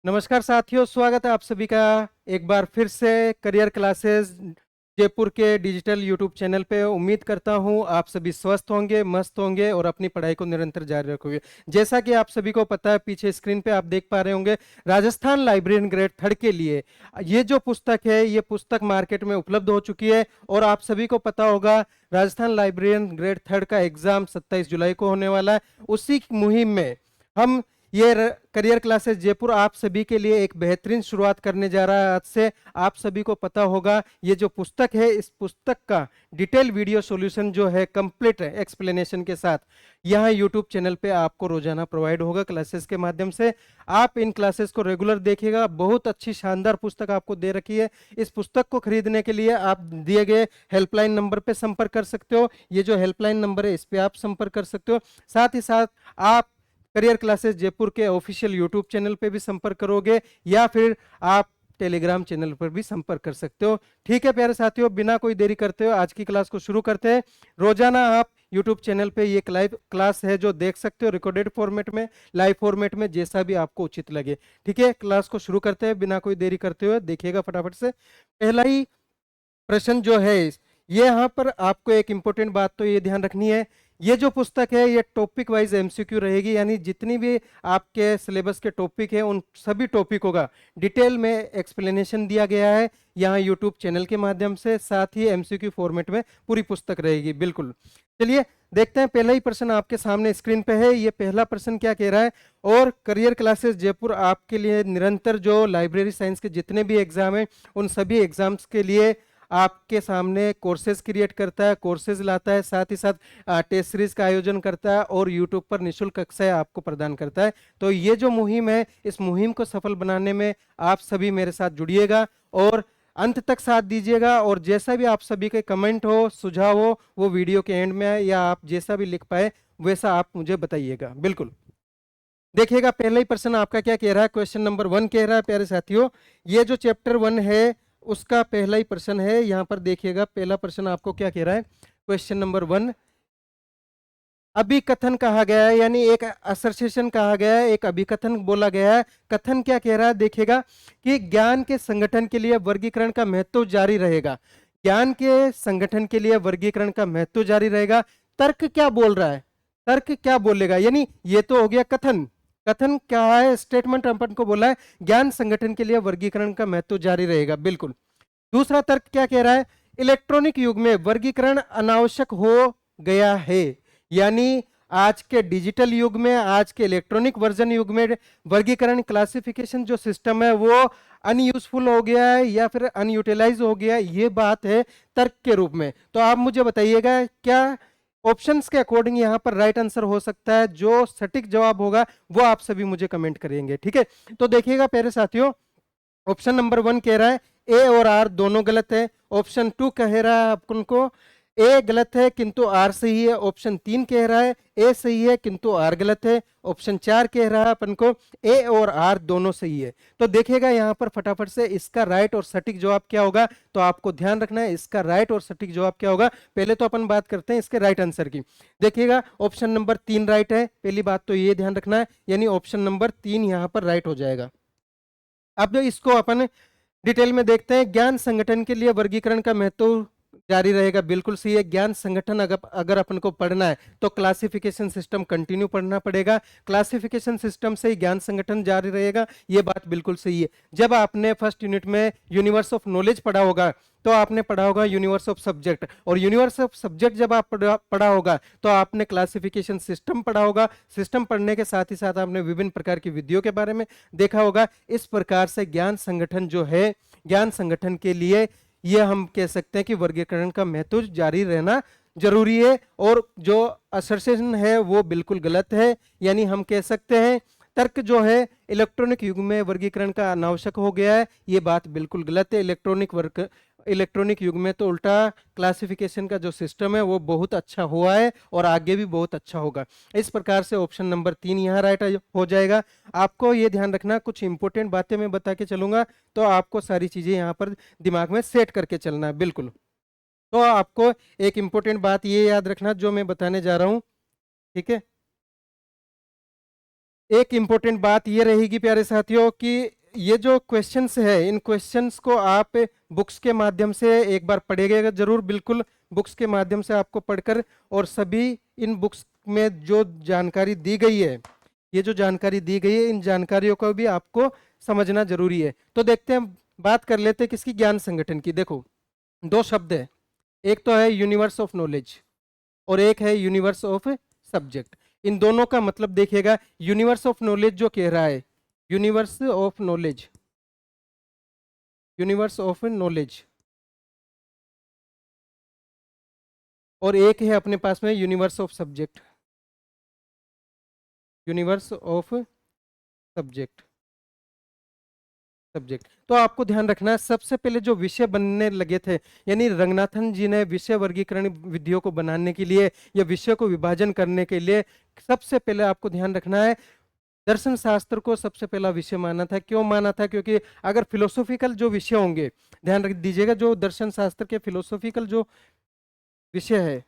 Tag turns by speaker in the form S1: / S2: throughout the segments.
S1: नमस्कार साथियों, स्वागत है आप सभी का एक बार फिर से करियर क्लासेस जयपुर के डिजिटल यूट्यूब चैनल पे। उम्मीद करता हूँ आप सभी स्वस्थ होंगे, मस्त होंगे और अपनी पढ़ाई को निरंतर जारी रखोगे। जैसा कि आप सभी को पता है, पीछे स्क्रीन पे आप देख पा रहे होंगे, राजस्थान लाइब्रेरियन ग्रेड थर्ड के लिए ये जो पुस्तक है, ये पुस्तक मार्केट में उपलब्ध हो चुकी है। और आप सभी को पता होगा, राजस्थान लाइब्रेरियन ग्रेड थर्ड का एग्जाम 27 जुलाई को होने वाला है। उसी मुहिम में हम करियर क्लासेस जयपुर आप सभी के लिए एक बेहतरीन शुरुआत करने जा रहा है। आज से आप सभी को पता होगा, ये जो पुस्तक है, इस पुस्तक का डिटेल वीडियो सॉल्यूशन जो है कंप्लीट एक्सप्लेनेशन के साथ यहाँ यूट्यूब चैनल पे आपको रोजाना प्रोवाइड होगा क्लासेस के माध्यम से। आप इन क्लासेस को रेगुलर देखिएगा। बहुत अच्छी शानदार पुस्तक आपको दे रखी है। इस पुस्तक को खरीदने के लिए आप दिए गए हेल्पलाइन नंबर पे संपर्क कर सकते हो। ये जो हेल्पलाइन नंबर है, इस पे आप संपर्क कर सकते हो। साथ ही साथ आप करियर क्लासेस जयपुर के ऑफिशियल यूट्यूब चैनल पे भी संपर्क करोगे, या फिर आप टेलीग्राम चैनल पर भी संपर्क कर सकते हो। ठीक है प्यारे साथियों, बिना कोई देरी करते हुए आज की क्लास को शुरू करते हैं। रोजाना आप यूट्यूब चैनल पे ये लाइव क्लास है जो देख सकते हो, रिकॉर्डेड फॉर्मेट में, लाइव फॉर्मेट में, जैसा भी आपको उचित लगे। ठीक है, क्लास को शुरू करते हैं बिना कोई देरी करते हुए। देखिएगा फटाफट से पहला ही प्रश्न जो है, ये यहाँ पर आपको एक इंपॉर्टेंट बात तो ये ध्यान रखनी है, ये जो पुस्तक है ये टॉपिक वाइज एमसीक्यू रहेगी। यानी जितनी भी आपके सिलेबस के टॉपिक है, उन सभी टॉपिकों का डिटेल में एक्सप्लेनेशन दिया गया है यहाँ यूट्यूब चैनल के माध्यम से। साथ ही एमसीक्यू फॉर्मेट में पूरी पुस्तक रहेगी। बिल्कुल, चलिए देखते हैं। पहला ही प्रश्न आपके सामने स्क्रीन पे है। ये पहला प्रश्न क्या कह रहा है, और करियर क्लासेस जयपुर आपके लिए निरंतर जो लाइब्रेरी साइंस के जितने भी एग्जाम है, उन सभी एग्जाम्स के लिए आपके सामने कोर्सेज क्रिएट करता है, कोर्सेज लाता है, साथ ही साथ टेस्ट सीरीज का आयोजन करता है और यूट्यूब पर निःशुल्क कक्षाएं आपको प्रदान करता है। तो ये जो मुहिम है, इस मुहिम को सफल बनाने में आप सभी मेरे साथ जुड़िएगा और अंत तक साथ दीजिएगा। और जैसा भी आप सभी के कमेंट हो, सुझाव हो, वो वीडियो के एंड में है, या आप जैसा भी लिख पाए वैसा आप मुझे बताइएगा। बिल्कुल, देखिएगा पहला ही प्रश्न आपका क्या कह रहा है। क्वेश्चन नंबर 1 कह रहा है प्यारे साथियों, ये जो चैप्टर 1 है उसका पहला ही प्रश्न है। यहां पर देखिएगा पहला प्रश्न आपको क्या कह रहा है। क्वेश्चन नंबर 1, अभिकथन कहा गया है, यानी एक असर्सेशन कहा गया है, एक अभिकथन बोला गया है। कथन क्या कह रहा है, देखिएगा कि ज्ञान के संगठन के लिए वर्गीकरण का महत्व जारी रहेगा। ज्ञान के संगठन के लिए वर्गीकरण का महत्व जारी रहेगा। तर्क क्या बोल रहा है, तर्क क्या बोलेगा, यानी ये तो हो गया कथन। कथन क्या है, स्टेटमेंट अपन को बोला है ज्ञान संगठन के लिए वर्गीकरण का महत्व जारी रहेगा। बिल्कुल। दूसरा तर्क क्या कह रहा है, इलेक्ट्रॉनिक युग में वर्गीकरण अनावश्यक हो गया है। यानी आज के डिजिटल युग में, आज के इलेक्ट्रॉनिक वर्जन युग में वर्गीकरण क्लासिफिकेशन जो सिस्टम है वो अनयूजफुल हो गया है या फिर अनयूटिलाइज हो गया है, ये बात है तर्क के रूप में। तो आप मुझे बताइएगा क्या ऑप्शंस के अकॉर्डिंग यहाँ पर राइट आंसर हो सकता है। जो सटीक जवाब होगा वो आप सभी मुझे कमेंट करेंगे। ठीक है, तो देखिएगा प्यारे साथियों, ऑप्शन नंबर 1 कह रहा है ए और आर दोनों गलत है। ऑप्शन 2 कह रहा है अपन को ए गलत है किंतु आर सही है। ऑप्शन 3 कह रहा है ए सही है किंतु आर गलत है। ऑप्शन 4 कह रहा है अपन को ए और आर दोनों सही है। तो देखिएगा यहाँ पर फटाफट से इसका राइट और सटीक जवाब क्या होगा। तो आपको ध्यान रखना है इसका राइट और सटीक जवाब क्या होगा। पहले तो अपन बात करते हैं इसके राइट आंसर की। देखिएगा ऑप्शन नंबर 3 राइट है। पहली बात तो ये ध्यान रखना है, यानी ऑप्शन नंबर 3 यहाँ पर राइट हो जाएगा। अब इसको अपन डिटेल में देखते हैं। ज्ञान संगठन के लिए वर्गीकरण का महत्व जारी रहेगा, बिल्कुल सही है। ज्ञान संगठन अगर अपन को पढ़ना है तो क्लासिफिकेशन सिस्टम कंटिन्यू पढ़ना पड़ेगा। क्लासिफिकेशन सिस्टम से ही ज्ञान संगठन जारी रहेगा, ये बात बिल्कुल सही है। जब आपने फर्स्ट यूनिट में यूनिवर्स ऑफ नॉलेज पढ़ा होगा तो आपने पढ़ा होगा यूनिवर्स ऑफ सब्जेक्ट, और यूनिवर्स ऑफ सब्जेक्ट जब आप पढ़ा होगा तो आपने क्लासिफिकेशन सिस्टम पढ़ा होगा। सिस्टम पढ़ने के साथ ही साथ आपने विभिन्न प्रकार की विधियों के बारे में देखा होगा। इस प्रकार से ज्ञान संगठन जो है, ज्ञान संगठन के लिए ये हम कह सकते हैं कि वर्गीकरण का महत्व जारी रहना जरूरी है। और जो असर्शन है वो बिल्कुल गलत है, यानी हम कह सकते हैं तर्क जो है इलेक्ट्रॉनिक युग में वर्गीकरण का अनावश्यक हो गया है, ये बात बिल्कुल गलत है। इलेक्ट्रॉनिक युग में तो उल्टा क्लासिफिकेशन का जो सिस्टम है वो बहुत अच्छा हुआ है और आगे भी बहुत अच्छा होगा। इस प्रकार से ऑप्शन नंबर 3 यहाँ राइट हो जाएगा। आपको ये ध्यान रखना, कुछ इंपॉर्टेंट बातें मैं बता के चलूंगा तो आपको सारी चीजें यहाँ पर दिमाग में सेट करके चलना है। बिल्कुल, तो आपको एक इंपॉर्टेंट बात ये याद रखना जो मैं बताने जा रहा हूं। ठीक है, एक इंपॉर्टेंट बात ये रहेगी प्यारे साथियों कि ये जो क्वेश्चंस है, इन क्वेश्चंस को आप बुक्स के माध्यम से एक बार पढ़िएगा जरूर, बिल्कुल बुक्स के माध्यम से आपको पढ़कर, और सभी इन बुक्स में जो जानकारी दी गई है, ये जो जानकारी दी गई है, इन जानकारियों को भी आपको समझना जरूरी है। तो देखते हैं, बात कर लेते हैं किसकी, ज्ञान संगठन की। देखो, दो शब्द है, एक तो है यूनिवर्स ऑफ नॉलेज और एक है यूनिवर्स ऑफ सब्जेक्ट। इन दोनों का मतलब देखिएगा, यूनिवर्स ऑफ नॉलेज जो कह रहा है, universe of knowledge, universe of knowledge, और एक है अपने पास में universe of subject, universe of subject, subject. तो आपको ध्यान रखना है, सबसे पहले जो विषय बनने लगे थे, यानी रंगनाथन जी ने विषय वर्गीकरण विधियों को बनाने के लिए या विषय को विभाजन करने के लिए, सबसे पहले आपको ध्यान रखना है, दर्शन शास्त्र को सबसे पहला विषय माना था। क्यों माना था? क्योंकि अगर फिलोसॉफिकल जो विषय होंगे, ध्यान रख दीजिएगा, जो दर्शन शास्त्र के फिलोसॉफिकल जो विषय है,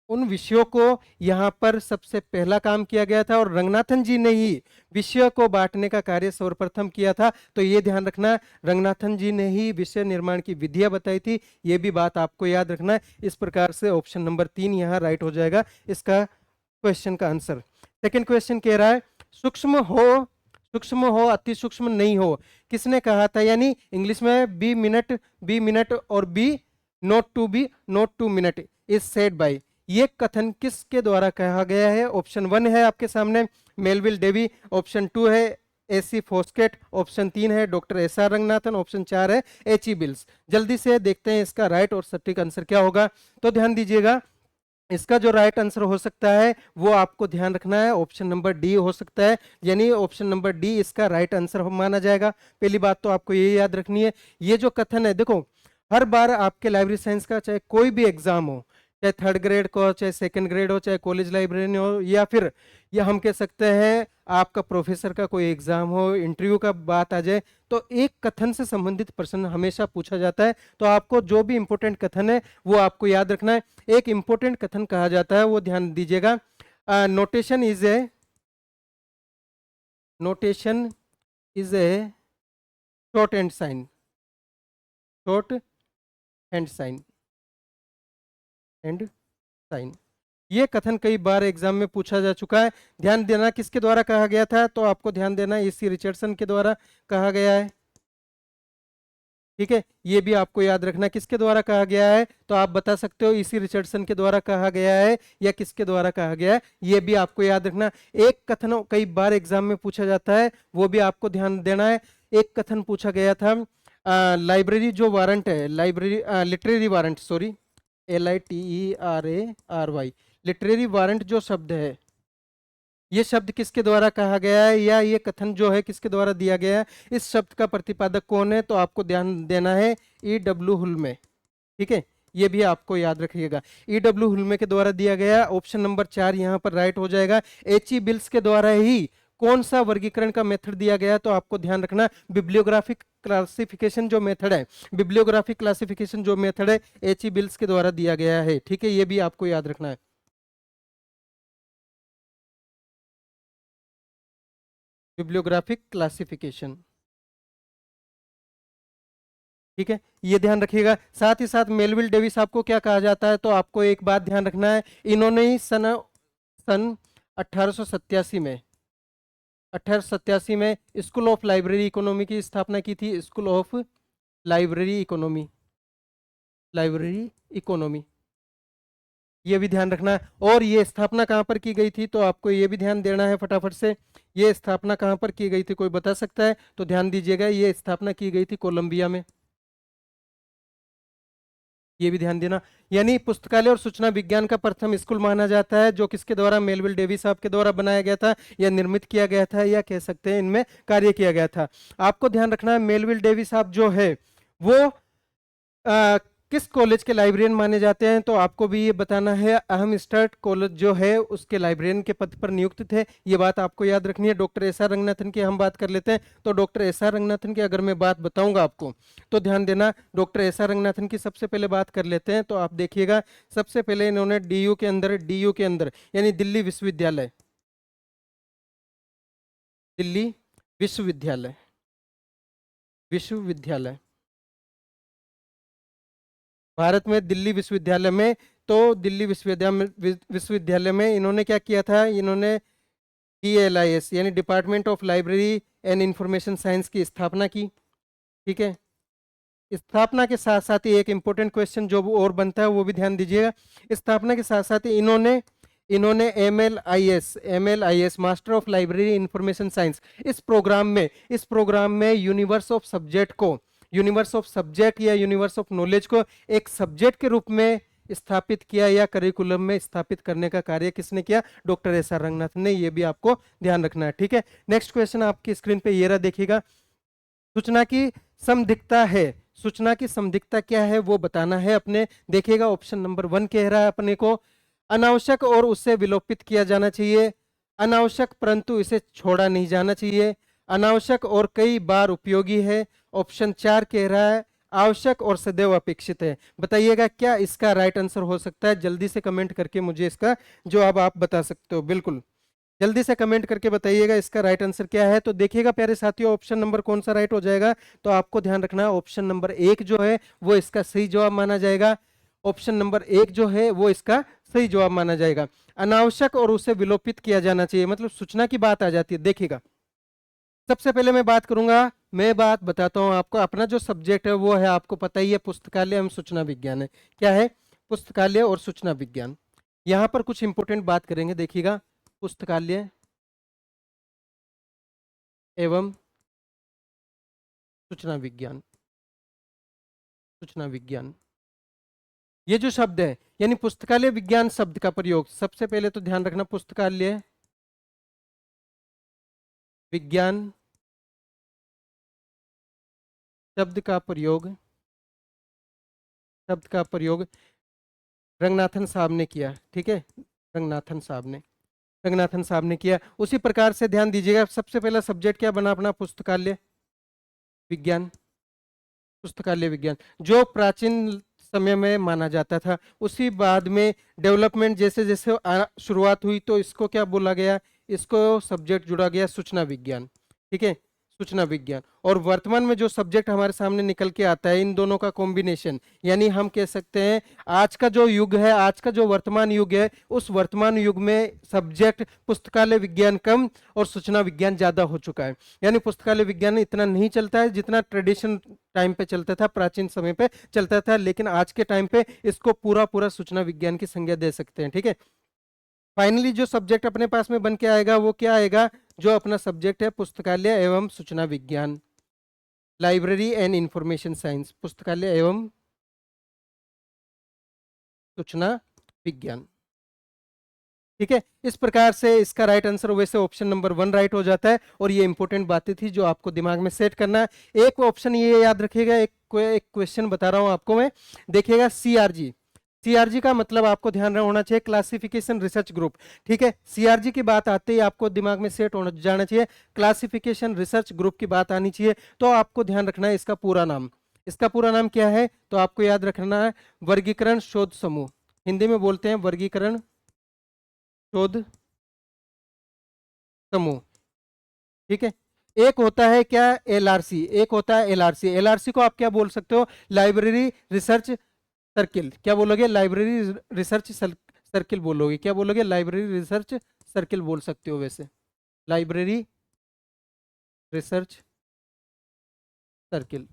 S1: उन विषयों को यहाँ पर सबसे पहला काम किया गया था, और रंगनाथन जी ने ही विषय को बांटने का कार्य सर्वप्रथम किया था। तो ये ध्यान रखना, रंगनाथन जी ने ही विषय निर्माण की विधियां बताई थी, ये भी बात आपको याद रखना है। इस प्रकार से ऑप्शन नंबर 3 यहाँ राइट हो जाएगा इसका क्वेश्चन का आंसर। सेकेंड क्वेश्चन कह रहा है, सूक्ष्म हो, सूक्ष्म हो, अति सूक्ष्म नहीं हो, किसने कहा था? यानी इंग्लिश में बी मिनट और be not too minute is said by, ये कथन किसके द्वारा कहा गया है? ऑप्शन 1 है आपके सामने मेलविल डेवी, ऑप्शन 2 है एसी फोस्केट, ऑप्शन 3 है doctor S R Ranganathan, option 4 है एच ई बिल्स। जल्दी से देखते हैं इसका राइट और सटीक आंसर क्या होगा। तो ध्यान दीजिएगा, इसका जो राइट आंसर हो सकता है वो आपको ध्यान रखना है, ऑप्शन नंबर डी हो सकता है, यानी ऑप्शन नंबर डी इसका राइट आंसर माना जाएगा। पहली बात तो आपको ये याद रखनी है, ये जो कथन है, देखो हर बार आपके लाइब्रेरी साइंस का चाहे कोई भी एग्जाम हो, चाहे थर्ड ग्रेड को हो, चाहे सेकंड ग्रेड हो, चाहे कॉलेज लाइब्रेरी हो, या फिर या हम कह सकते हैं आपका प्रोफेसर का कोई एग्जाम हो, इंटरव्यू का बात आ जाए, तो एक कथन से संबंधित प्रश्न हमेशा पूछा जाता है। तो आपको जो भी इंपॉर्टेंट कथन है वो आपको याद रखना है। एक इंपॉर्टेंट कथन कहा जाता है, वो ध्यान दीजिएगा, notation is a, notation is a shorthand sign, shorthand sign, hand sign. ये कथन कई बार एग्जाम में पूछा जा चुका है। ध्यान देना किसके द्वारा कहा गया था, तो आपको ध्यान देना इसी रिचर्डसन के द्वारा कहा गया है। ठीक है, ये भी आपको याद रखना किसके द्वारा कहा गया है, तो आप बता सकते हो इसी रिचर्डसन के द्वारा कहा गया है या किसके द्वारा कहा गया है, ये भी आपको याद रखना। एक कथन कई बार एग्जाम में पूछा जाता है, वो भी आपको ध्यान देना है। एक कथन पूछा गया था, लाइब्रेरी जो वारंट है, library literary warrant, sorry LITERARY, literary warrant जो शब्द है, ये शब्द किसके द्वारा कहा गया है, या ये कथन जो है किसके द्वारा दिया गया है, इस शब्द का प्रतिपादक कौन है, तो आपको ध्यान देना है E.W. हुल्मे। ठीक है, ये भी आपको याद रखिएगा, E.W. हुल्मे के द्वारा दिया गया। ऑप्शन नंबर 4 यहाँ पर राइट हो जाएगा। H.E. बिल्स के द्वारा ही कौन सा वर्गीकरण का मेथड दिया गया, तो आपको ध्यान रखना बिब्लियोग्राफिक क्लासिफिकेशन जो मेथड है, बिब्लियोग्राफिक क्लासिफिकेशन जो मेथड है H.E. बिल्स के द्वारा दिया गया है। ठीक है, ये भी आपको याद रखना है। बिब्लियोग्राफिक क्लासिफिकेशन, ठीक है, ये ध्यान रखिएगा। साथ ही साथ मेलविल डेविस आपको क्या कहा जाता है, तो आपको एक बात ध्यान रखना है, इन्होंने ही सन 1887 में, 1887 में स्कूल ऑफ लाइब्रेरी इकोनॉमी की स्थापना की थी। School of library economy, library economy, ये भी ध्यान रखना है। और ये स्थापना कहाँ पर की गई थी, तो आपको ये भी ध्यान देना है फटाफट से, ये स्थापना कहाँ पर की गई थी, कोई बता सकता है, तो ध्यान दीजिएगा, ये स्थापना की गई थी कोलंबिया में, ये भी ध्यान देना। यानी पुस्तकालय और सूचना विज्ञान का प्रथम स्कूल माना जाता है, जो किसके द्वारा, मेलविल डेविस साहब के द्वारा बनाया गया था, या निर्मित किया गया था, या कह सकते हैं इनमें कार्य किया गया था। आपको ध्यान रखना है, मेलविल डेविस साहब जो है वो किस कॉलेज के लाइब्रेरियन माने जाते हैं, तो आपको भी ये बताना है, अहम स्टर्ट कॉलेज जो है उसके लाइब्रेरियन के पद पर नियुक्त थे, ये बात आपको याद रखनी है। डॉक्टर एस आर रंगनाथन की हम बात कर लेते हैं, तो डॉक्टर एस आर रंगनाथन की अगर मैं बात बताऊंगा आपको, तो ध्यान देना, डॉक्टर एस आर रंगनाथन की सबसे पहले बात कर लेते हैं। तो आप देखिएगा, सबसे पहले इन्होंने DU के अंदर यानी दिल्ली विश्वविद्यालय, दिल्ली विश्वविद्यालय, विश्वविद्यालय भारत में दिल्ली विश्वविद्यालय में, तो दिल्ली विश्वविद्यालय में इन्होंने क्या किया था, इन्होंने DLIS यानी department of library and information science की स्थापना की। ठीक है, स्थापना के साथ साथ ही एक इंपॉर्टेंट क्वेश्चन जो और बनता है वो भी ध्यान दीजिएगा। स्थापना के साथ साथ ही इन्होंने MLIS master of library information science इस प्रोग्राम में यूनिवर्स ऑफ सब्जेक्ट या यूनिवर्स ऑफ नॉलेज को एक सब्जेक्ट के रूप में स्थापित किया या करिकुलम में स्थापित करने का कार्य किसने किया, डॉक्टर SR रंगनाथन ने। ये भी आपको ध्यान रखना है। ठीक है, नेक्स्ट क्वेश्चन आपकी स्क्रीन पे ये रहा, देखिएगा। सूचना की समधिकता है, सूचना की समधिकता क्या है वो बताना है अपने। देखिएगा ऑप्शन नंबर 1 कह रहा है अपने को अनावश्यक और उसे विलोपित किया जाना चाहिए, अनावश्यक परंतु इसे छोड़ा नहीं जाना चाहिए, अनावश्यक और कई बार उपयोगी है। ऑप्शन 4 कह रहा है आवश्यक और सदैव अपेक्षित है। बताइएगा क्या इसका राइट आंसर हो सकता है, जल्दी से कमेंट करके मुझे इसका जवाब आप बता सकते हो। बिल्कुल जल्दी से कमेंट करके बताइएगा इसका राइट आंसर क्या है। तो देखिएगा प्यारे साथियों ऑप्शन नंबर कौन सा राइट हो जाएगा, तो आपको ध्यान रखना है ऑप्शन नंबर 1 जो है वो इसका सही जवाब माना जाएगा। ऑप्शन नंबर 1 जो है वो इसका सही जवाब माना जाएगा। अनावश्यक और उसे विलोपित किया जाना चाहिए, मतलब सूचना की बात आ जाती है। देखिएगा सबसे पहले मैं बात करूंगा, मैं बात बताता हूं आपको। अपना जो सब्जेक्ट है वो है, आपको पता ही है, पुस्तकालय एवं सूचना विज्ञान है। क्या है, पुस्तकालय और सूचना विज्ञान। यहां पर कुछ इंपोर्टेंट बात करेंगे। देखिएगा पुस्तकालय एवं सूचना विज्ञान, सूचना विज्ञान ये जो शब्द है यानी पुस्तकालय विज्ञान शब्द का प्रयोग, सबसे पहले तो ध्यान रखना पुस्तकालय विज्ञान शब्द का प्रयोग रंगनाथन साहब ने किया। ठीक है, रंगनाथन साहब ने किया। उसी प्रकार से ध्यान दीजिएगा, सबसे पहला सब्जेक्ट क्या बना अपना, पुस्तकालय विज्ञान, पुस्तकालय विज्ञान जो प्राचीन समय में माना जाता था। उसी बाद में डेवलपमेंट जैसे जैसे शुरुआत हुई तो इसको क्या बोला गया, इसको सब्जेक्ट जुड़ा गया सूचना विज्ञान। ठीक है, सूचना विज्ञान। और वर्तमान में जो सब्जेक्ट हमारे सामने निकल के आता है, इन दोनों का कॉम्बिनेशन, यानी हम कह सकते हैं आज का जो युग है, आज का जो वर्तमान युग है, उस वर्तमान युग में सब्जेक्ट पुस्तकालय विज्ञान कम और सूचना विज्ञान ज्यादा हो चुका है। यानी पुस्तकालय विज्ञान इतना नहीं चलता है जितना ट्रेडिशन टाइम पे चलता था, प्राचीन समय पे चलता था, लेकिन आज के टाइम पे इसको पूरा सूचना विज्ञान की संज्ञा दे सकते हैं। ठीक है, फाइनली जो सब्जेक्ट अपने पास में बन के आएगा वो क्या आएगा, जो अपना सब्जेक्ट है पुस्तकालय एवं सूचना विज्ञान, लाइब्रेरी एंड इंफॉर्मेशन साइंस, पुस्तकालय एवं सूचना विज्ञान। ठीक है, इस प्रकार से इसका राइट आंसर वैसे ऑप्शन नंबर 1 राइट हो जाता है। और ये इंपॉर्टेंट बातें थी जो आपको दिमाग में सेट करना है। एक ऑप्शन ये याद रखिएगा, एक क्वेश्चन बता रहा हूं आपको मैं। देखिएगा CRG का मतलब आपको ध्यान होना चाहिए क्लासिफिकेशन रिसर्च ग्रुप। ठीक है, CRG की बात आते ही आपको दिमाग में सेट होना जाना चाहिए, क्लासिफिकेशन रिसर्च ग्रुप की बात आनी चाहिए। तो आपको ध्यान रखना है इसका पूरा नाम क्या है, तो आपको याद रखना है वर्गीकरण शोध समूह, हिंदी में बोलते हैं वर्गीकरण शोध समूह। ठीक है, एक होता है क्या, LRC, एक होता है LRC को आप क्या बोल सकते हो, लाइब्रेरी रिसर्च सर्किल। क्या बोलोगे, लाइब्रेरी रिसर्च सर्किल बोलोगे, क्या बोलोगे, लाइब्रेरी रिसर्च सर्किल बोल सकते हो। वैसे लाइब्रेरी रिसर्च सर्किल।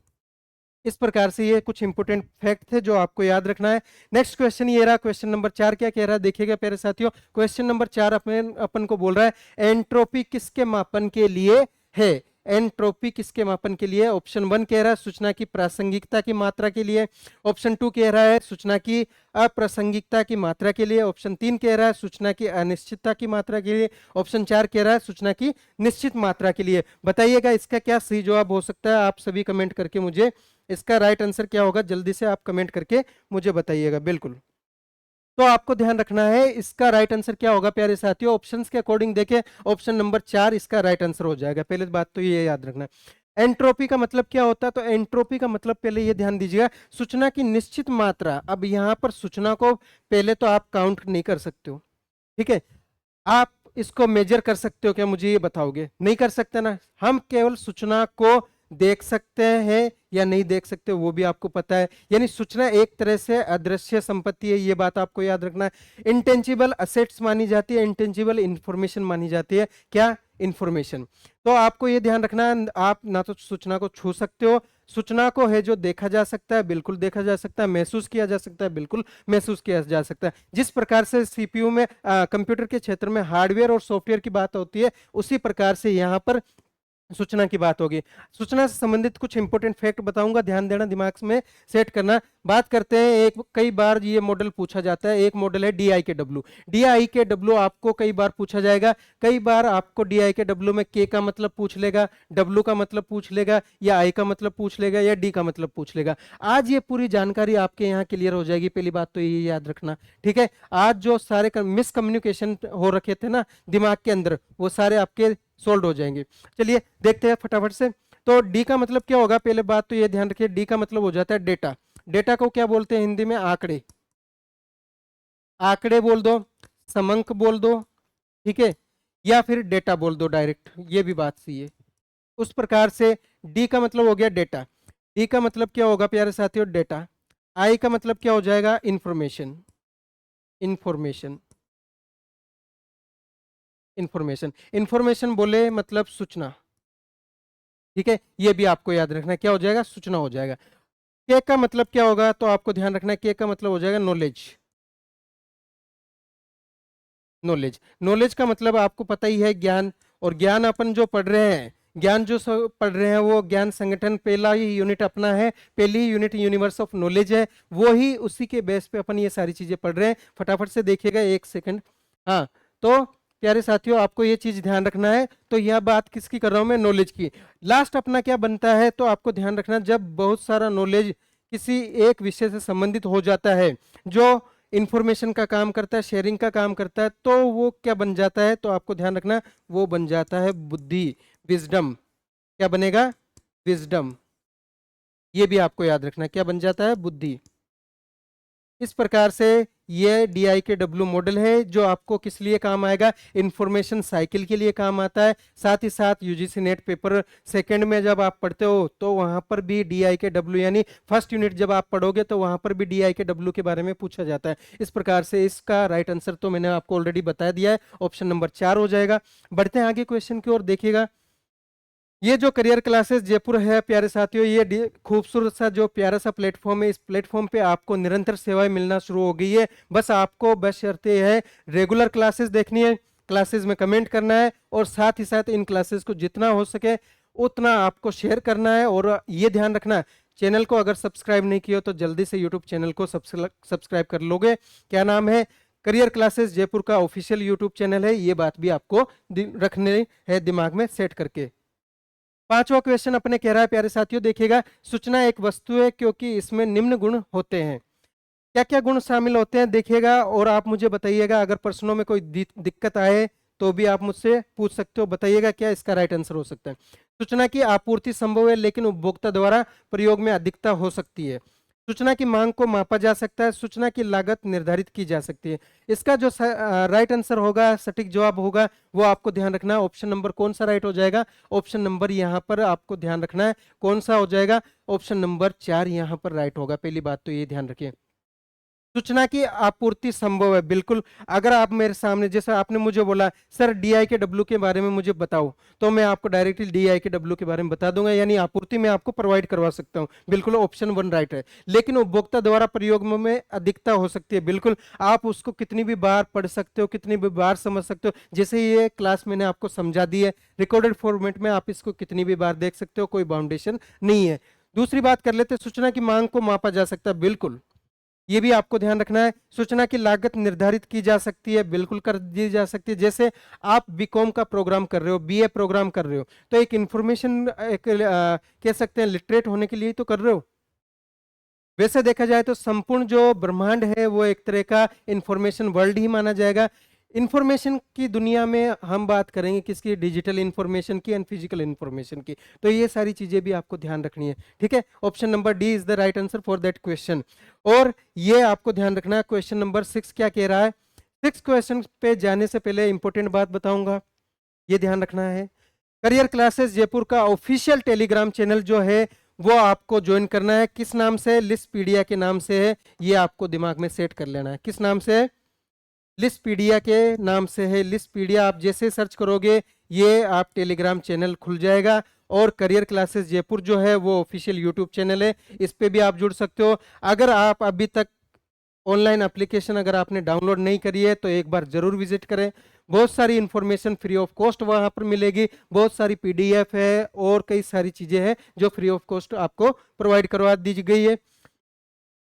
S1: इस प्रकार से ये कुछ इंपोर्टेंट फैक्ट थे जो आपको याद रखना है। नेक्स्ट क्वेश्चन ये रहा, क्वेश्चन नंबर 4 क्या कह रहा है, देखिएगा प्यारे साथियों। क्वेश्चन नंबर 4 अपन को बोल रहा है एंट्रोपी किसके मापन के लिए है, एंट्रोपी किसके मापन के लिए। ऑप्शन 1 कह रहा है सूचना की प्रासंगिकता की मात्रा के लिए, ऑप्शन 2 कह रहा है सूचना की अप्रासंगिकता की मात्रा के लिए, ऑप्शन 3 कह रहा है सूचना की अनिश्चितता की मात्रा के लिए, ऑप्शन 4 कह रहा है सूचना की निश्चित मात्रा के लिए। बताइएगा इसका क्या सही जवाब हो सकता है, आप सभी कमेंट करके मुझे इसका राइट आंसर क्या होगा, जल्दी से आप कमेंट करके मुझे बताइएगा। बिल्कुल, तो आपको ध्यान रखना है इसका राइट आंसर क्या होगा प्यारे साथियों। ऑप्शंस के अकॉर्डिंग देखें, ऑप्शन नंबर 4 इसका राइट आंसर हो जाएगा। पहले बात तो ये याद रखना है। एंट्रोपी का मतलब क्या होता है, तो एंट्रोपी का मतलब पहले ये ध्यान दीजिएगा सूचना की निश्चित मात्रा। अब यहां पर सूचना को पहले तो आप काउंट नहीं कर सकते हो। ठीक है, आप इसको मेजर कर सकते हो क्या, मुझे ये बताओगे? नहीं कर सकते ना। हम केवल सूचना को देख सकते हैं या नहीं देख सकते वो भी आपको पता है। यानी सूचना एक तरह से अदृश्य संपत्ति है, ये बात आपको याद रखना है। इंटेंजिबल असेट्स मानी जाती है, इंटेंजिबल इंफॉर्मेशन मानी जाती है। क्या? इंफॉर्मेशन। तो आपको ये ध्यान रखना है, आप ना तो सूचना को छू सकते हो, सूचना को है जो देखा जा सकता है, बिल्कुल देखा जा सकता है, महसूस किया जा सकता है, बिल्कुल महसूस किया जा सकता है। जिस प्रकार से सीपीयू में कंप्यूटर के क्षेत्र में हार्डवेयर और सॉफ्टवेयर की बात होती है, उसी प्रकार से यहाँ पर सूचना की बात होगी। सूचना से संबंधित कुछ इंपॉर्टेंट फैक्ट बताऊंगा, ध्यान देना, दिमाग में सेट करना। बात करते हैं, एक कई बार ये मॉडल पूछा जाता है, एक मॉडल है DIKW। DIKW आपको कई बार पूछा जाएगा। कई बार आपको DIKW में के का मतलब पूछ लेगा, W का मतलब पूछ लेगा, या I का मतलब पूछ लेगा, या D का मतलब पूछ लेगा। आज ये पूरी जानकारी आपके यहाँ क्लियर हो जाएगी। पहली बात तो ये याद रखना, ठीक है। आज जो सारे मिसकम्युनिकेशन हो रखे थे ना दिमाग के अंदर, वो सारे आपके सोल्व हो जाएंगे। चलिए देखते हैं फटाफट से। तो डी का मतलब क्या होगा? पहले बात तो ये ध्यान रखिए, डी का मतलब हो जाता है डेटा। डेटा को क्या बोलते हैं हिंदी में? आंकड़े। आंकड़े बोल दो, समंक बोल दो, ठीक है, या फिर डेटा बोल दो डायरेक्ट, ये भी बात सही है। उस प्रकार से डी का मतलब हो गया डेटा। डी का मतलब क्या होगा प्यारे साथियों? डेटा। आई का मतलब क्या हो जाएगा? इंफॉर्मेशन। इंफॉर्मेशन, इंफॉर्मेशन, इंफॉर्मेशन बोले मतलब सूचना, ठीक है। ये भी आपको याद रखना है, क्या हो जाएगा? सूचना हो जाएगा। के का मतलब क्या होगा? तो आपको ध्यान रखना है, के का मतलब हो जाएगा नॉलेज। नॉलेज, नॉलेज का मतलब आपको पता ही है, ज्ञान। और ज्ञान अपन जो पढ़ रहे हैं, ज्ञान जो पढ़ रहे हैं, वो ज्ञान संगठन पहला ही यूनिट अपना है, पहली ही यूनिट यूनिवर्स ऑफ नॉलेज है। वो ही उसी के बेस पे अपन ये सारी चीजें पढ़ रहे हैं। फटाफट से देखिएगा, एक सेकंड। हाँ, तो प्यारे साथियों आपको ये चीज ध्यान रखना है। तो यह बात किसकी कर रहा हूं मैं? नॉलेज की। लास्ट अपना क्या बनता है? तो आपको ध्यान रखना, जब बहुत सारा नॉलेज किसी एक विषय से संबंधित हो जाता है, जो इंफॉर्मेशन का काम करता है, शेयरिंग का काम करता है, तो वो क्या बन जाता है? तो आपको ध्यान रखना, वो बन जाता है बुद्धि, विजडम। क्या बनेगा? विजडम। ये भी आपको याद रखना, क्या बन जाता है? बुद्धि। इस प्रकार से ये DIKW मॉडल है, जो आपको किस लिए काम आएगा? इंफॉर्मेशन साइकिल के लिए काम आता है। साथ ही साथ UGC नेट पेपर सेकंड में जब आप पढ़ते हो, तो वहां पर भी DIKW, यानी फर्स्ट यूनिट जब आप पढ़ोगे, तो वहां पर भी DIKW के बारे में पूछा जाता है। इस प्रकार से इसका राइट आंसर तो मैंने आपको ऑलरेडी बता दिया है, ऑप्शन नंबर 4 हो जाएगा। बढ़ते हैं आगे क्वेश्चन की ओर, देखिएगा। ये जो करियर क्लासेस जयपुर है प्यारे साथियों, ये खूबसूरत सा जो प्यारा सा प्लेटफॉर्म है, इस प्लेटफॉर्म पे आपको निरंतर सेवाएं मिलना शुरू हो गई है। बस आपको बस शर्त ये है, रेगुलर क्लासेस देखनी है, क्लासेस में कमेंट करना है, और साथ ही साथ इन क्लासेस को जितना हो सके उतना आपको शेयर करना है। और ये ध्यान रखना, चैनल को अगर सब्सक्राइब नहीं किया तो जल्दी से यूट्यूब चैनल को सब्सक्राइब कर लोगे। क्या नाम है? करियर क्लासेस जयपुर का ऑफिशियल यूट्यूब चैनल है। ये बात भी आपको रखने है दिमाग में सेट करके। पांचवा क्वेश्चन अपने कह रहा है प्यारे साथियों, देखिएगा। सूचना एक वस्तु है क्योंकि इसमें निम्न गुण होते हैं। क्या क्या गुण शामिल होते हैं देखिएगा, और आप मुझे बताइएगा। अगर प्रश्नों में कोई दिक्कत आए तो भी आप मुझसे पूछ सकते हो, बताइएगा क्या इसका राइट आंसर हो सकता है। सूचना की आपूर्ति संभव है, लेकिन उपभोक्ता द्वारा प्रयोग में अधिकता हो सकती है। सूचना की मांग को मापा जा सकता है, सूचना की लागत निर्धारित की जा सकती है। इसका जो राइट आंसर होगा, सटीक जवाब होगा, वो आपको ध्यान रखना है। ऑप्शन नंबर कौन सा राइट हो जाएगा? ऑप्शन नंबर यहाँ पर आपको ध्यान रखना है, कौन सा हो जाएगा? ऑप्शन नंबर 4 यहाँ पर राइट होगा। पहली बात तो ये ध्यान रखिए, सूचना की आपूर्ति संभव है, बिल्कुल। अगर आप मेरे सामने, जैसे आपने मुझे बोला सर DIKW के बारे में मुझे बताओ, तो मैं आपको डायरेक्टली DIKW के बारे में बता दूंगा, यानी आपूर्ति मैं आपको प्रोवाइड करवा सकता हूं, बिल्कुल ऑप्शन 1 राइट है। लेकिन उपभोक्ता द्वारा प्रयोग में अधिकता हो सकती है, बिल्कुल। आप उसको कितनी भी बार पढ़ सकते हो, कितनी भी बार समझ सकते हो। जैसे ये क्लास मैंने आपको समझा दी है, रिकॉर्डेड फॉर्मेट में आप इसको कितनी भी बार देख सकते हो, कोई बाउंडेशन नहीं है। दूसरी बात कर लेते, सूचना की मांग को मापा जा सकता है, बिल्कुल, ये भी आपको ध्यान रखना है। सूचना की लागत निर्धारित की जा सकती है, बिल्कुल कर दी जा सकती है। जैसे आप बीकॉम का प्रोग्राम कर रहे हो, BA प्रोग्राम कर रहे हो, तो एक इंफॉर्मेशन कह सकते हैं लिटरेट होने के लिए तो कर रहे हो। वैसे देखा जाए तो संपूर्ण जो ब्रह्मांड है वो एक तरह का इंफॉर्मेशन वर्ल्ड ही माना जाएगा। इंफॉर्मेशन की दुनिया में हम बात करेंगे किसकी? डिजिटल इंफॉर्मेशन की एंड फिजिकल इंफॉर्मेशन की। तो ये सारी चीजें भी आपको ध्यान रखनी है, ठीक है। Option number D is the right answer for that question. और ये आपको ध्यान रखना है, क्वेश्चन नंबर 6 क्या कह रहा है? 6 क्वेश्चन पे जाने से पहले इंपॉर्टेंट बात बताऊंगा, ये ध्यान रखना है। करियर क्लासेस जयपुर का ऑफिशियल टेलीग्राम चैनल जो है वो आपको ज्वाइन करना है। किस नाम से? लिस्टपीडिया के नाम से है। ये आपको दिमाग में सेट कर लेना है। किस नाम से है? लिस्टपीडिया के नाम से है। लिस्टपीडिया आप जैसे सर्च करोगे ये आप टेलीग्राम चैनल खुल जाएगा। और करियर क्लासेस जयपुर जो है वो ऑफिशियल यूट्यूब चैनल है, इस पे भी आप जुड़ सकते हो। अगर आप अभी तक ऑनलाइन एप्लीकेशन अगर आपने डाउनलोड नहीं करी है तो एक बार जरूर विजिट करें। बहुत सारी इंफॉर्मेशन फ्री ऑफ कॉस्ट वहां पर मिलेगी, बहुत सारी पीडीएफ है और कई सारी चीजें हैं जो फ्री ऑफ कॉस्ट आपको प्रोवाइड करवा दी गई है।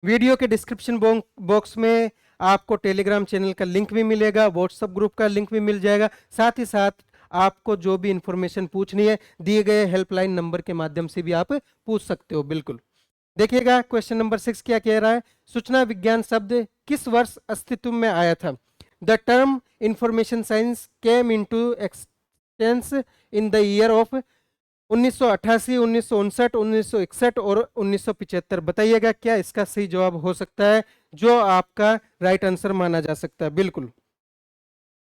S1: वीडियो के डिस्क्रिप्शन बॉक्स में आपको टेलीग्राम चैनल का लिंक भी मिलेगा, व्हाट्सएप ग्रुप का लिंक भी मिल जाएगा। साथ ही साथ आपको जो भी इंफॉर्मेशन पूछनी है दिए गए हेल्पलाइन नंबर के माध्यम से भी आप पूछ सकते हो। बिल्कुल देखिएगा क्वेश्चन नंबर 6 क्या कह रहा है। सूचना विज्ञान शब्द किस वर्ष अस्तित्व में आया था? The term information science came into expanse in the year of 1988, 1959, 1961 और 1975। बताइएगा क्या इसका सही जवाब हो सकता है, जो आपका राइट आंसर माना जा सकता है। बिल्कुल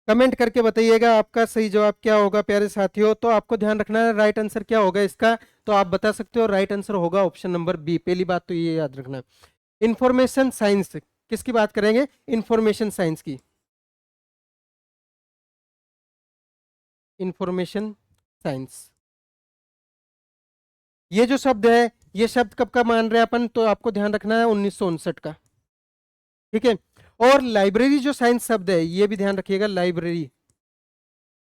S1: कमेंट करके बताइएगा आपका सही जवाब क्या होगा प्यारे साथियों। तो आपको ध्यान रखना है राइट आंसर क्या होगा इसका, तो आप बता सकते हो। राइट आंसर होगा ऑप्शन नंबर बी। पहली बात तो ये याद रखना। इंफॉर्मेशन साइंस किसकी बात करेंगे? इंफॉर्मेशन साइंस की। इंफॉर्मेशन साइंस ये जो शब्द है ये शब्द कब का मान रहे हैं अपन, तो आपको ध्यान रखना है 1959 का। ठीक है। और लाइब्रेरी जो साइंस शब्द है ये भी ध्यान रखिएगा। लाइब्रेरी,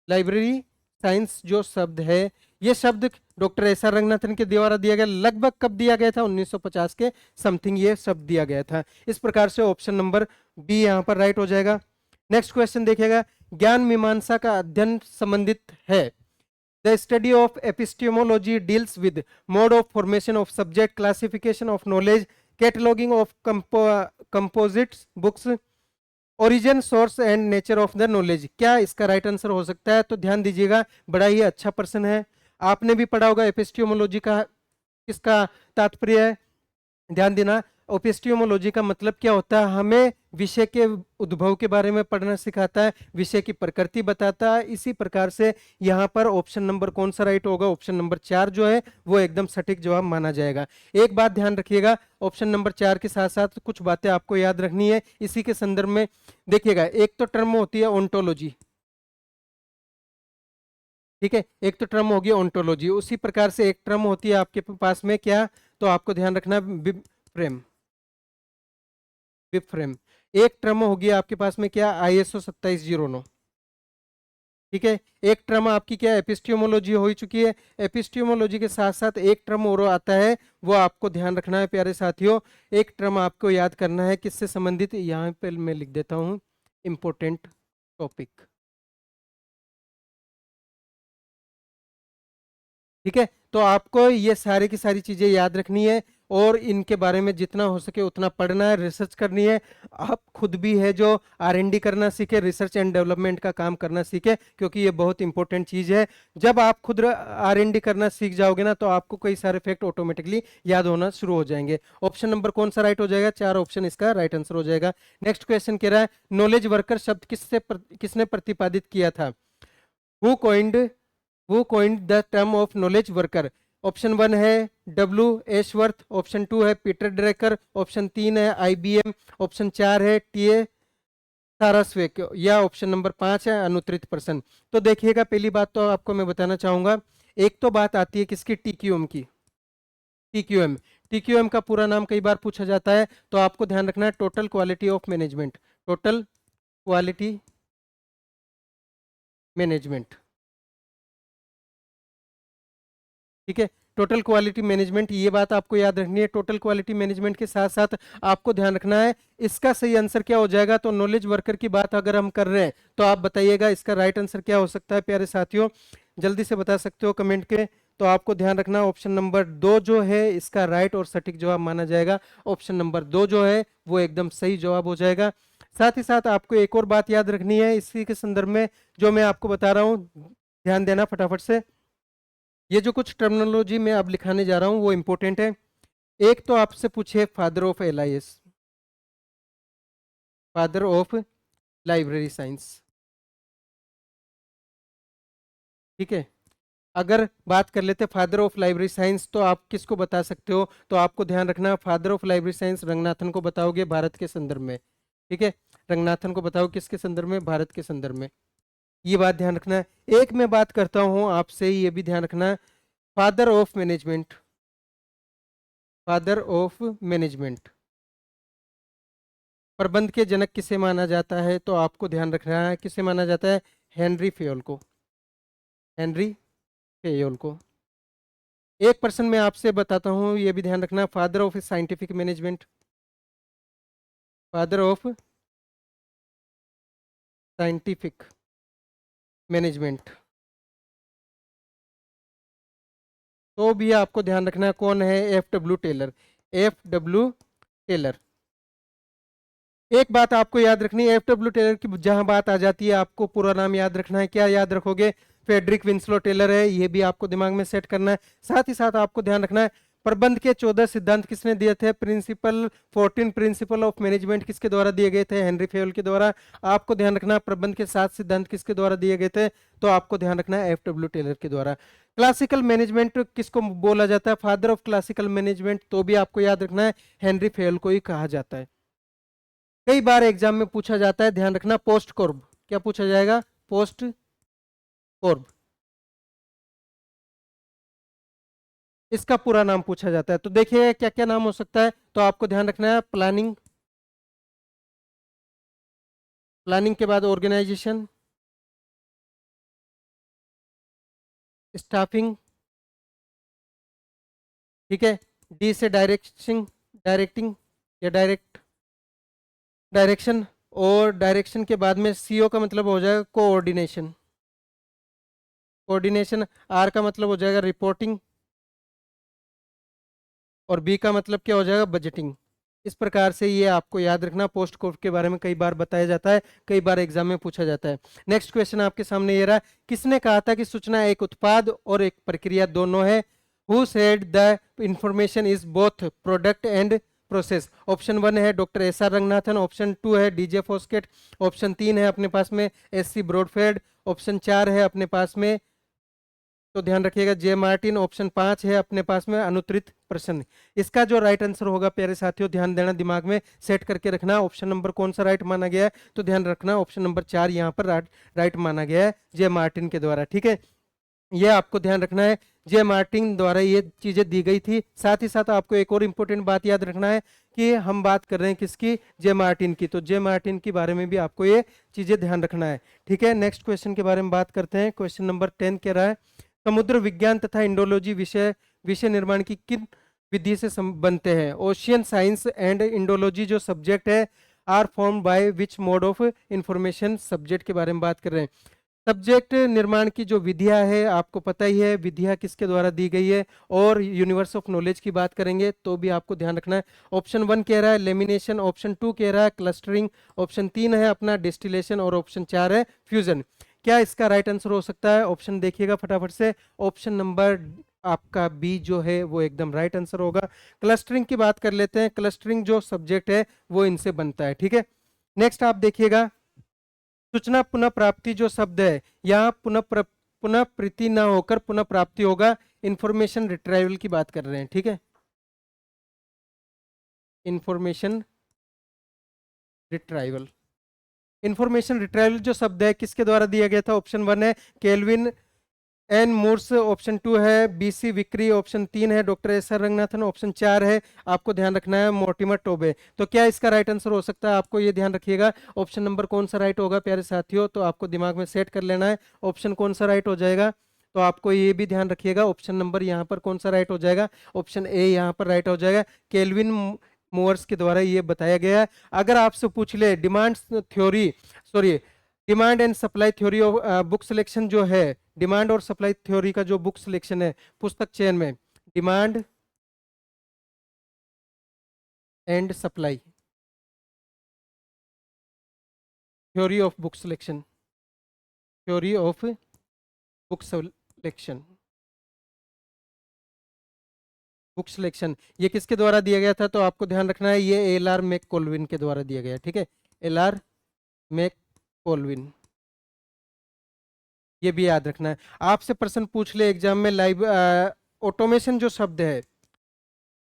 S1: लाइब्रेरी साइंस जो शब्द है ये शब्द डॉक्टर एस आर रंगनाथन के द्वारा दिया गया। लगभग कब दिया गया था? 1950 के समथिंग ये शब्द दिया गया था। इस प्रकार से ऑप्शन नंबर बी यहां पर राइट हो जाएगा। नेक्स्ट क्वेश्चन देखिएगा। ज्ञान मीमांसा का अध्ययन संबंधित है। The study of epistemology deals with mode of formation of subject, classification of knowledge, cataloguing of composites books, origin, source and nature of the knowledge. क्या इसका राइट आंसर हो सकता है? तो ध्यान दीजिएगा, बड़ा ही अच्छा प्रश्न है। आपने भी पढ़ा होगा एपिस्टियोमोलॉजी का किसका तात्पर्य है। ध्यान देना, ओपिस्टियोमोलॉजी का मतलब क्या होता है? हमें विषय के उद्भव के बारे में पढ़ना सिखाता है, विषय की प्रकृति बताता है। इसी प्रकार से यहाँ पर ऑप्शन नंबर कौन सा राइट होगा? ऑप्शन नंबर 4 जो है वो एकदम सटीक जवाब माना जाएगा। एक बात ध्यान रखिएगा, ऑप्शन नंबर 4 के साथ साथ कुछ बातें आपको याद रखनी है इसी के संदर्भ में। देखिएगा, एक तो टर्म होती है ओंटोलॉजी, ठीक है, एक तो टर्म होगी ओंटोलॉजी। उसी प्रकार से एक टर्म होती है आपके पास में क्या, तो आपको ध्यान रखना फ्रेम, विप फ्रेम। एक टर्म होगी आपके पास में क्या? ISO 2709। ठीक है। एक टर्म आपकी क्या? एपिस्टियोमोलॉजी हो चुकी है। एपिस्टियोमोलॉजी के साथ साथ एक टर्म और आता है, वो आपको ध्यान रखना है प्यारे साथियों। एक टर्म आपको याद करना है किससे संबंधित, यहाँ पे मैं लिख देता हूँ, इंपोर्टेंट टॉपिक। ठीक है। तो आपको ये सारी की सारी चीजें याद रखनी है और इनके बारे में जितना हो सके उतना पढ़ना है, रिसर्च करनी है। आप खुद भी है जो R&D करना सीखे, रिसर्च एंड डेवलपमेंट का काम करना सीखे, क्योंकि ये बहुत इंपॉर्टेंट चीज है। जब आप खुद R&D करना सीख जाओगे ना तो आपको कई सारे फैक्ट ऑटोमेटिकली याद होना शुरू हो जाएंगे। ऑप्शन नंबर कौन सा राइट हो जाएगा? 4 ऑप्शन इसका राइट आंसर हो जाएगा। नेक्स्ट क्वेश्चन कह रहा है, नॉलेज वर्कर शब्द किसने प्रतिपादित किया था? हु कॉइंड वो coined the term of knowledge worker? Option 1 है W. एशवर्थ, ऑप्शन 2 है पीटर ड्रेकर, ऑप्शन 3 है IBM, ऑप्शन 4 है TA सारास्वेक, या ऑप्शन नंबर 5 है अनुत्तरित पर्सन। तो देखिएगा, पहली बात तो आपको मैं बताना चाहूंगा, एक तो बात आती है किसकी? TQM की। TQM, TQM का पूरा नाम कई बार पूछा जाता है, तो आपको ध्यान रखना है total quality of management. Total quality management, ठीक है। टोटल क्वालिटी मैनेजमेंट, ये बात आपको याद रखनी है। टोटल क्वालिटी मैनेजमेंट के साथ साथ आपको ध्यान रखना है इसका सही आंसर क्या हो जाएगा। तो नॉलेज वर्कर की बात अगर हम कर रहे हैं तो आप बताइएगा इसका राइट आंसर क्या हो सकता है प्यारे साथियों, जल्दी से बता सकते हो कमेंट के। तो आपको ध्यान रखना ऑप्शन नंबर 2 जो है इसका राइट और सटीक जवाब माना जाएगा। ऑप्शन नंबर 2 जो है वो एकदम सही जवाब हो जाएगा। साथ ही साथ आपको एक और बात याद रखनी है इसी के संदर्भ में जो मैं आपको बता रहा हूँ, ध्यान देना फटाफट से। ये जो कुछ टर्मिनोलॉजी मैं अब लिखाने जा रहा हूं वो इंपॉर्टेंट है। एक तो आपसे पूछे father of LIS, father of library science. ठीक है, अगर बात कर लेते फादर ऑफ लाइब्रेरी साइंस तो आप किसको बता सकते हो? तो आपको ध्यान रखना father of library science Ranganathan को बताओगे भारत के संदर्भ में। ठीक है, रंगनाथन को बताओ किसके संदर्भ में? भारत के संदर्भ में। ये बात ध्यान रखना है। एक मैं बात करता हूं आपसे, ये भी ध्यान रखना है, father of management, father of management, प्रबंध के जनक किसे माना जाता है? तो आपको ध्यान रखना है किसे माना जाता है? हेनरी फेयोल को, हेनरी फेयोल को। एक पर्सन मैं आपसे बताता हूं, ये भी ध्यान रखना, father of scientific management, father of scientific management, तो भी आपको ध्यान रखना है कौन है? F W Taylor, F W Taylor. एक बात आपको याद रखनी है, एफ डब्ल्यू टेलर की जहां बात आ जाती है आपको पूरा नाम याद रखना है। क्या याद रखोगे? फेडरिक विंसलो टेलर है, ये भी आपको दिमाग में सेट करना है। साथ ही साथ आपको ध्यान रखना है प्रबंध के 14 सिद्धांत किसने दिए थे? प्रिंसिपल 14 प्रिंसिपल ऑफ मैनेजमेंट किसके द्वारा दिए गए थे? हेनरी फेयोल के द्वारा। आपको ध्यान रखना प्रबंध के 7 सिद्धांत किसके द्वारा दिए गए थे? तो आपको ध्यान रखना है एफ डब्ल्यू टेलर के द्वारा। क्लासिकल मैनेजमेंट किसको बोला जाता है? फादर ऑफ क्लासिकल मैनेजमेंट, तो भी आपको याद रखना है हेनरी फेयोल को ही कहा जाता है। कई बार एग्जाम में पूछा जाता है, ध्यान रखना, पोस्ट कॉर्ब। क्या पूछा जाएगा? पोस्ट कॉर्ब, इसका पूरा नाम पूछा जाता है। तो देखिए क्या क्या नाम हो सकता है, तो आपको ध्यान रखना है प्लानिंग, प्लानिंग के बाद ऑर्गेनाइजेशन, स्टाफिंग, ठीक है, डी से डायरेक्शन, डायरेक्टिंग या डायरेक्शन, और डायरेक्शन के बाद में सीओ का मतलब हो जाएगा कोऑर्डिनेशन, कोऑर्डिनेशन, आर का मतलब हो जाएगा रिपोर्टिंग, और बी का मतलब क्या हो जाएगा? बजटिंग। इस प्रकार से ये आपको याद रखना, पोस्ट कोर्ट के बारे में कई बार बताया जाता है, कई बार एग्जाम में पूछा जाता है। नेक्स्ट क्वेश्चन आपके सामने ये रहा, किसने कहा था कि सूचना एक उत्पाद और एक प्रक्रिया दोनों है? Who said the information is both product and process? Option 1 है doctor S R Ranganathan, option 2 है डीजे फोस्केट, ऑप्शन 3 है अपने पास में एस सी ब्रॉडफेल्ड, ऑप्शन 4 है अपने पास में, तो ध्यान रखिएगा, जे मार्टिन, ऑप्शन 5 है अपने पास में अनुत्तरित प्रश्न। इसका जो राइट आंसर होगा प्यारे साथियों, ध्यान देना, दिमाग में सेट करके रखना, ऑप्शन नंबर कौन सा राइट माना गया है? तो ध्यान रखना ऑप्शन नंबर 4 यहाँ पर राइट माना गया है जे मार्टिन के द्वारा। ठीक है, ये आपको ध्यान रखना है, जे मार्टिन द्वारा ये चीजें दी गई थी। साथ ही साथ आपको एक और इंपॉर्टेंट बात याद रखना है कि हम बात कर रहे हैं किसकी? जे मार्टिन की, तो जे मार्टिन के बारे में भी आपको ये चीजें ध्यान रखना है। ठीक है, नेक्स्ट क्वेश्चन के बारे में बात करते हैं। क्वेश्चन नंबर 10 कह रहा है, समुद्र विज्ञान तथा इंडोलॉजी विषय विषय निर्माण की किन विधि से बनते हैं? ओशियन साइंस एंड इंडोलॉजी जो सब्जेक्ट है are form by which mode of information? Subject के बारे में बात कर रहे हैं। सब्जेक्ट निर्माण की जो विधियां है आपको पता ही है, विधियां किसके द्वारा दी गई है। और यूनिवर्स ऑफ नॉलेज की बात करेंगे तो भी आपको ध्यान रखना है, ऑप्शन 1 कह रहा है लेमिनेशन, ऑप्शन 2 कह रहा है क्लस्टरिंग, ऑप्शन 3 है अपना डिस्टिलेशन, और ऑप्शन 4 है फ्यूजन। क्या इसका राइट आंसर हो सकता है? ऑप्शन देखिएगा फटाफट से, ऑप्शन नंबर आपका बी जो है वो एकदम राइट आंसर होगा। क्लस्टरिंग की बात कर लेते हैं, क्लस्टरिंग जो सब्जेक्ट है वो इनसे बनता है। ठीक है, नेक्स्ट आप देखिएगा, सूचना पुनः प्राप्ति जो शब्द है, यहाँ पुनः प्रीति ना होकर पुनः प्राप्ति होगा। इंफॉर्मेशन रिट्राइवल की बात कर रहे हैं। ठीक है, इंफॉर्मेशन रिट्राइवल, इंफॉर्मेशन रिट्राइवल जो शब्द है किसके द्वारा दिया गया था? ऑप्शन 1 है केल्विन एन मूर्स, ऑप्शन 2 है बीसी विक्री, ऑप्शन 3 है doctor S R Ranganathan, option 4 है आपको ध्यान रखना है मोर्टिमर टोबे। तो क्या इसका राइट आंसर हो सकता है? आपको ये ध्यान रखिएगा, ऑप्शन नंबर कौन सा राइट होगा प्यारे साथियों, तो आपको दिमाग में सेट कर लेना है ऑप्शन कौन सा राइट हो जाएगा। तो आपको ये भी ध्यान रखिएगा ऑप्शन नंबर यहाँ पर कौन सा राइट हो जाएगा, ऑप्शन ए यहाँ पर राइट हो जाएगा, केल्विन मूवर्स के द्वारा ये बताया गया है। अगर आपसे पूछ ले demand theory, sorry, demand and supply theory of book selection जो है, डिमांड और सप्लाई थ्योरी का जो बुक सिलेक्शन है पुस्तक चयन में, demand and supply theory of book selection, theory of book selection, book selection, ये किसके द्वारा दिया गया था? तो आपको ध्यान रखना है ये एल आर मैक कोल्विन के द्वारा दिया गया। ठीक है, एल आर मैक कोलविन, ये भी याद रखना है। आपसे प्रश्न पूछ ले एग्जाम में, लाइव ऑटोमेशन जो शब्द है,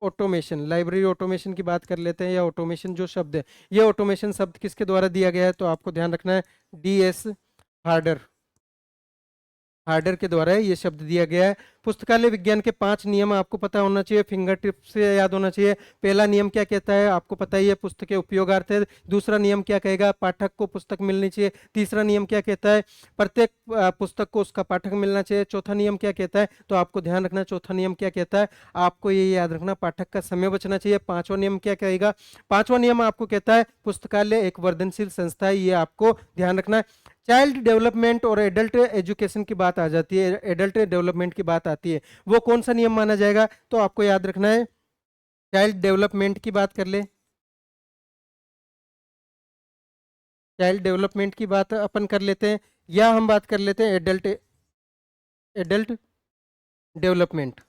S1: ऑटोमेशन, लाइब्रेरी ऑटोमेशन की बात कर लेते हैं, या ऑटोमेशन जो शब्द है, ये ऑटोमेशन शब्द किसके द्वारा दिया गया है, तो आपको ध्यान रखना है DS हार्डर, हार्डर के द्वारा ये शब्द दिया गया है। पुस्तकालय विज्ञान के 5 नियम आपको पता होना चाहिए, फिंगर टिप से याद होना चाहिए। पहला नियम क्या कहता है, आपको पता ही है, पुस्तकें उपयोगार्थ है। दूसरा नियम क्या कहेगा, पाठक को पुस्तक मिलनी चाहिए। तीसरा नियम क्या कहता है, प्रत्येक पुस्तक को उसका पाठक मिलना चाहिए। चौथा नियम क्या कहता है, तो आपको ध्यान रखना चौथा नियम क्या कहता है, आपको ये याद रखना, पाठक का समय बचना चाहिए। पांचवा नियम क्या कहेगा, पांचवा नियम आपको कहता है पुस्तकालय एक वर्धनशील संस्था है, ये आपको ध्यान रखना है। चाइल्ड डेवलपमेंट और एडल्ट एजुकेशन की बात आ जाती है, एडल्ट डेवलपमेंट की बात आती है, वो कौन सा नियम माना जाएगा, तो आपको याद रखना है चाइल्ड डेवलपमेंट की बात कर ले, चाइल्ड डेवलपमेंट की बात अपन कर लेते हैं, या हम बात कर लेते हैं एडल्ट, एडल्ट डेवलपमेंट,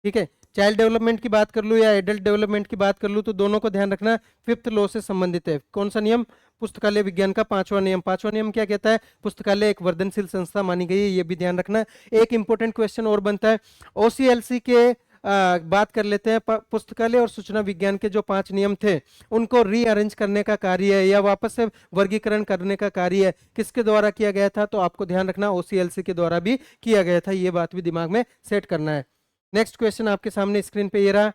S1: ठीक है। चाइल्ड डेवलपमेंट की बात कर लूँ या एडल्ट डेवलपमेंट की बात कर लूँ, तो दोनों को ध्यान रखना फिफ्थ लॉ से संबंधित है। कौन सा नियम, पुस्तकालय विज्ञान का पांचवा नियम। पांचवा नियम क्या कहता है, पुस्तकालय एक वर्धनशील संस्था मानी गई है, ये भी ध्यान रखना। एक इंपॉर्टेंट क्वेश्चन और बनता है, OCLC के बात कर लेते हैं। पुस्तकालय और सूचना विज्ञान के जो 5 नियम थे, उनको रीअरेंज करने का कार्य है, या वापस से वर्गीकरण करने का कार्य है, किसके द्वारा किया गया था, तो आपको ध्यान रखना OCLC के द्वारा भी किया गया था, ये बात भी दिमाग में सेट करना है। नेक्स्ट क्वेश्चन आपके सामने स्क्रीन पे ये रहा,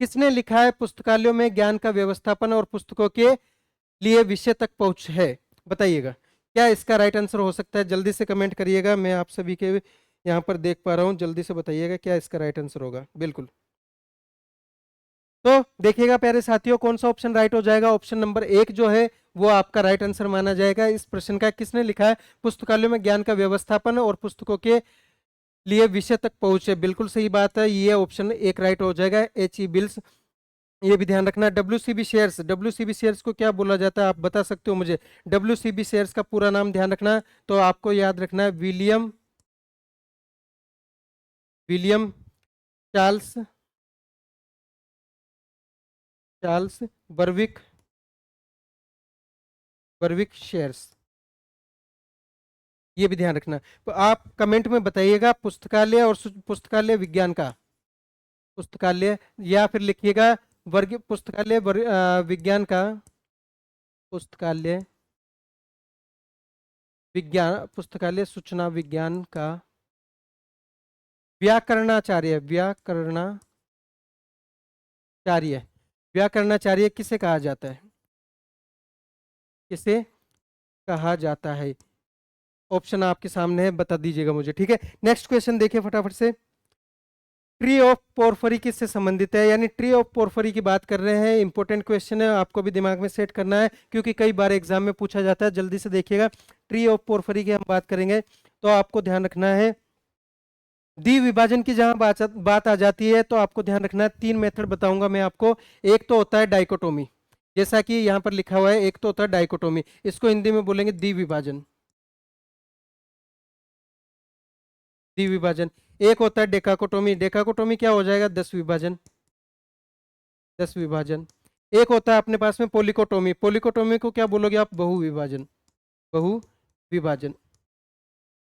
S1: किसने लिखा है पुस्तकालयों में ज्ञान का व्यवस्थापन और पुस्तकों के लिए विषय तक पहुंच है, बताइएगा क्या इसका राइट आंसर हो सकता है, जल्दी से कमेंट करिएगा, मैं आप सभी के यहाँ पर देख पा रहा हूँ, जल्दी से बताइएगा क्या इसका राइट आंसर होगा। बिल्कुल, तो देखिएगा प्यारे साथियों, कौन सा ऑप्शन राइट हो जाएगा, ऑप्शन नंबर 1 जो है वो आपका राइट आंसर माना जाएगा इस प्रश्न का। किसने लिखा है पुस्तकालयों में ज्ञान का व्यवस्थापन और पुस्तकों के लिए विषय तक पहुंचे, बिल्कुल सही बात है, ये ऑप्शन 1 राइट हो जाएगा, HE बिल्स। ये भी ध्यान रखना, WCB शेयर्स, WCB शेयर्स को क्या बोला जाता है, आप बता सकते हो मुझे, WCB शेयर्स का पूरा नाम ध्यान रखना, तो आपको याद रखना है William, William Charles, Charles Berwick, Berwick shares, ये भी ध्यान रखना। तो आप कमेंट में बताइएगा पुस्तकालय और पुस्तकालय विज्ञान का, पुस्तकालय, या फिर लिखिएगा वर्ग पुस्तकालय विज्ञान का, पुस्तकालय विज्ञान, पुस्तकालय सूचना विज्ञान का व्याकरणाचार्य, व्याकरणाचार्य, व्याकरणाचार्य किसे कहा जाता है, किसे कहा जाता है, ऑप्शन आपके सामने है, बता दीजिएगा मुझे, ठीक है। नेक्स्ट क्वेश्चन देखिए फटाफट से, ट्री ऑफ पोर्फरी किससे संबंधित है, यानी ट्री ऑफ पोर्फरी की बात कर रहे हैं, इंपॉर्टेंट क्वेश्चन है, आपको भी दिमाग में सेट करना है, क्योंकि कई बार एग्जाम में पूछा जाता है। जल्दी से देखिएगा, ट्री ऑफ पोर्फरी की हम बात करेंगे, तो आपको ध्यान रखना है द्विविभाजन की जहां बात आ जाती है, तो आपको ध्यान रखना है 3 मेथड बताऊंगा मैं आपको। एक तो होता है डाइकोटोमी, जैसा कि यहाँ पर लिखा हुआ है, एक तो होता है डाइकोटोमी, इसको हिंदी में बोलेंगे द्विविभाजन, द्विविभाजन। एक होता है डेकाकोटोमी, डेकाकोटोमी क्या हो जाएगा, 10 विभाजन, 10 विभाजन। एक होता है अपने पास में पोलिकोटोमी, पोलिकोटोमी को क्या बोलोगे आप, बहुविभाजन, बहुविभाजन।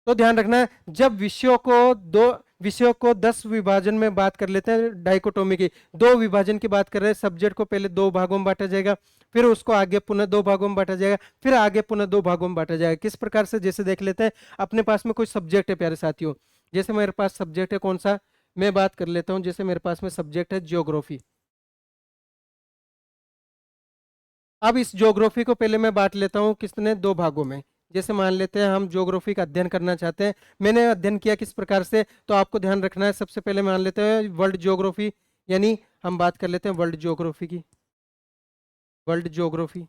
S1: तो ध्यान रखना है, जब विषयों को 10 विभाजन में बात कर लेते हैं डाइकोटोमी की, 2 विभाजन की बात कर रहे हैं, सब्जेक्ट को पहले 2 भागों में बांटा जाएगा, फिर उसको आगे पुनः 2 भागों में बांटा जाएगा, फिर आगे पुनः 2 भागों में बांटा जाएगा। किस प्रकार से, जैसे देख लेते हैं, अपने पास में कोई सब्जेक्ट है प्यारे साथियों, जैसे मेरे पास सब्जेक्ट है कौन सा, मैं बात कर लेता हूँ, जैसे मेरे पास में सब्जेक्ट है ज्योग्राफी। अब इस ज्योग्राफी को पहले मैं बांट लेता हूँ किसने, 2 भागों में। जैसे मान लेते हैं हम ज्योग्राफी का अध्ययन करना चाहते हैं, मैंने अध्ययन किया किस प्रकार से, तो आपको ध्यान रखना है, सबसे पहले मान लेते हैं वर्ल्ड ज्योग्राफी, यानी हम बात कर लेते हैं वर्ल्ड ज्योग्राफी की, वर्ल्ड ज्योग्राफी।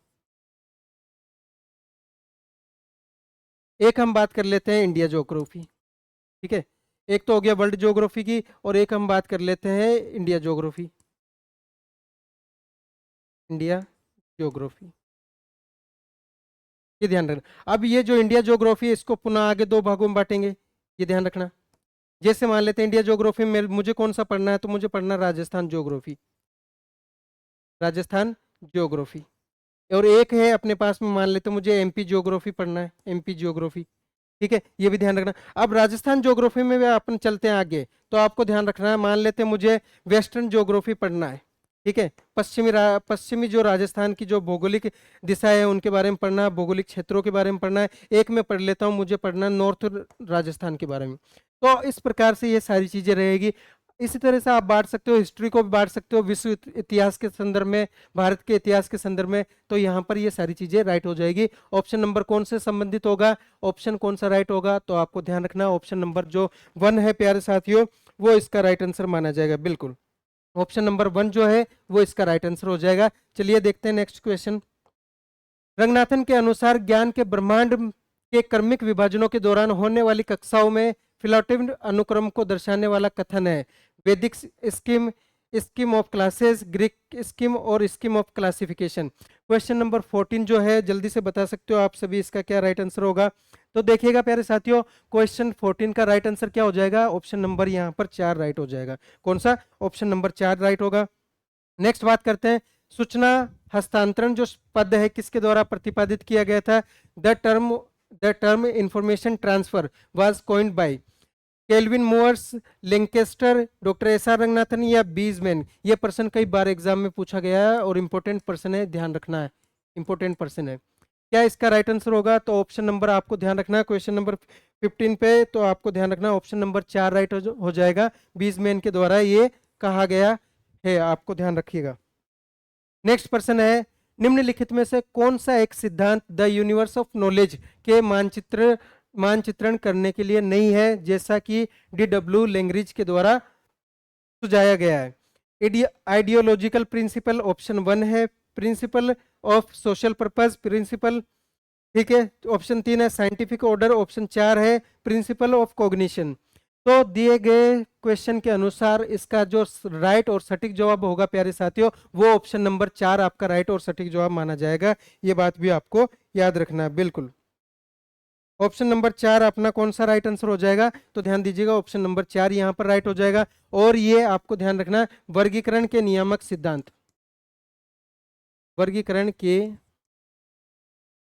S1: एक हम बात कर लेते हैं इंडिया ज्योग्राफी, ठीक है। एक तो हो गया वर्ल्ड ज्योग्राफी की, और एक हम बात कर लेते हैं इंडिया ज्योग्राफी, इंडिया ज्योग्राफी, ये ध्यान रखना। अब ये जो इंडिया ज्योग्राफी है, इसको पुनः आगे 2 भागों में बांटेंगे, ये ध्यान रखना। जैसे मान लेते हैं इंडिया ज्योग्राफी में मुझे कौन सा पढ़ना है, तो मुझे पढ़ना राजस्थान ज्योग्राफी, राजस्थान ज्योग्राफी, और एक है अपने पास में, मान लेते मुझे एमपी ज्योग्राफी पढ़ना है, एमपी ज्योग्राफी, ठीक है, ये भी ध्यान रखना। अब राजस्थान ज्योग्राफी में भी अपन चलते हैं आगे, तो आपको ध्यान रखना है, मान लेते हैं मुझे वेस्टर्न ज्योग्राफी पढ़ना है, ठीक है, पश्चिमी जो राजस्थान की जो भौगोलिक दिशा है उनके बारे में पढ़ना है, भौगोलिक क्षेत्रों के बारे में पढ़ना है। एक में पढ़ लेता हूँ, मुझे पढ़ना है नॉर्थ राजस्थान के बारे में। तो इस प्रकार से ये सारी चीजें रहेगी। इसी तरह से आप बांट सकते हो, हिस्ट्री को भी बांट सकते हो, विश्व इतिहास के संदर्भ में, भारत के इतिहास के संदर्भ में, तो यहाँ पर ये सारी चीजें राइट हो जाएगी। ऑप्शन नंबर कौन से संबंधित होगा, ऑप्शन कौन सा राइट होगा, तो आपको ध्यान रखना ऑप्शन नंबर जो 1 है प्यारे साथियों, वो इसका राइट आंसर माना जाएगा। बिल्कुल ऑप्शन नंबर 1 जो है वो इसका राइट आंसर हो जाएगा। चलिए देखते हैं नेक्स्ट क्वेश्चन। रंगनाथन के अनुसार ज्ञान के ब्रह्मांड के क्रमिक विभाजनों के दौरान होने वाली कक्षाओं में फिलोटिव अनुक्रम को दर्शाने वाला कथन है। Vedic scheme, scheme of classes, Greek scheme और scheme of classification. Question number 14 जो है, जल्दी से बता सकते हो आप सभी इसका क्या राइट आंसर होगा। तो देखिएगा प्यारे साथियों, क्वेश्चन 14 का राइट आंसर क्या हो जाएगा, ऑप्शन नंबर यहाँ पर 4 राइट हो जाएगा। कौन सा, ऑप्शन नंबर 4 राइट होगा। नेक्स्ट बात करते हैं, सूचना हस्तांतरण जो पद है किसके द्वारा प्रतिपादित किया गया था। The term information transfer was coined by Calvin Mooers, Lancaster, doctor S R Ranganathan या बीजमैन। ये पर्सन कई बार एग्जाम में पूछा गया है और इंपॉर्टेंट पर्सन है, ध्यान रखना है, इंपॉर्टेंट पर्सन है। क्या इसका राइट आंसर होगा, तो ऑप्शन नंबर आपको ध्यान रखना है क्वेश्चन नंबर 15 पे, तो आपको ध्यान रखना ऑप्शन नंबर 4 राइट हो जाएगा। बीजमैन के द्वारा ये कहा गया है, आपको ध्यान रखिएगा। नेक्स्ट पर्सन है, निम्नलिखित में से कौन सा एक सिद्धांत द यूनिवर्स ऑफ नॉलेज के मानचित्रण करने के लिए नहीं है, जैसा कि DW लैंग्रेज के द्वारा सुझाया गया है। आइडियोलॉजिकल प्रिंसिपल ऑप्शन 1 है, principle of social purpose principle, ठीक है, ऑप्शन 3 है साइंटिफिक ऑर्डर, ऑप्शन 4 है प्रिंसिपल ऑफ कॉग्निशन। तो दिए गए क्वेश्चन के अनुसार इसका जो राइट और सटीक जवाब होगा प्यारे साथियों, वो ऑप्शन नंबर 4 आपका राइट और सटीक जवाब माना जाएगा। ये बात भी आपको याद रखना है। बिल्कुल ऑप्शन नंबर 4 अपना कौन सा राइट आंसर हो जाएगा, तो ध्यान दीजिएगा ऑप्शन नंबर 4 यहाँ पर राइट हो जाएगा। और ये आपको ध्यान रखना, वर्गीकरण के नियामक सिद्धांत, वर्गीकरण के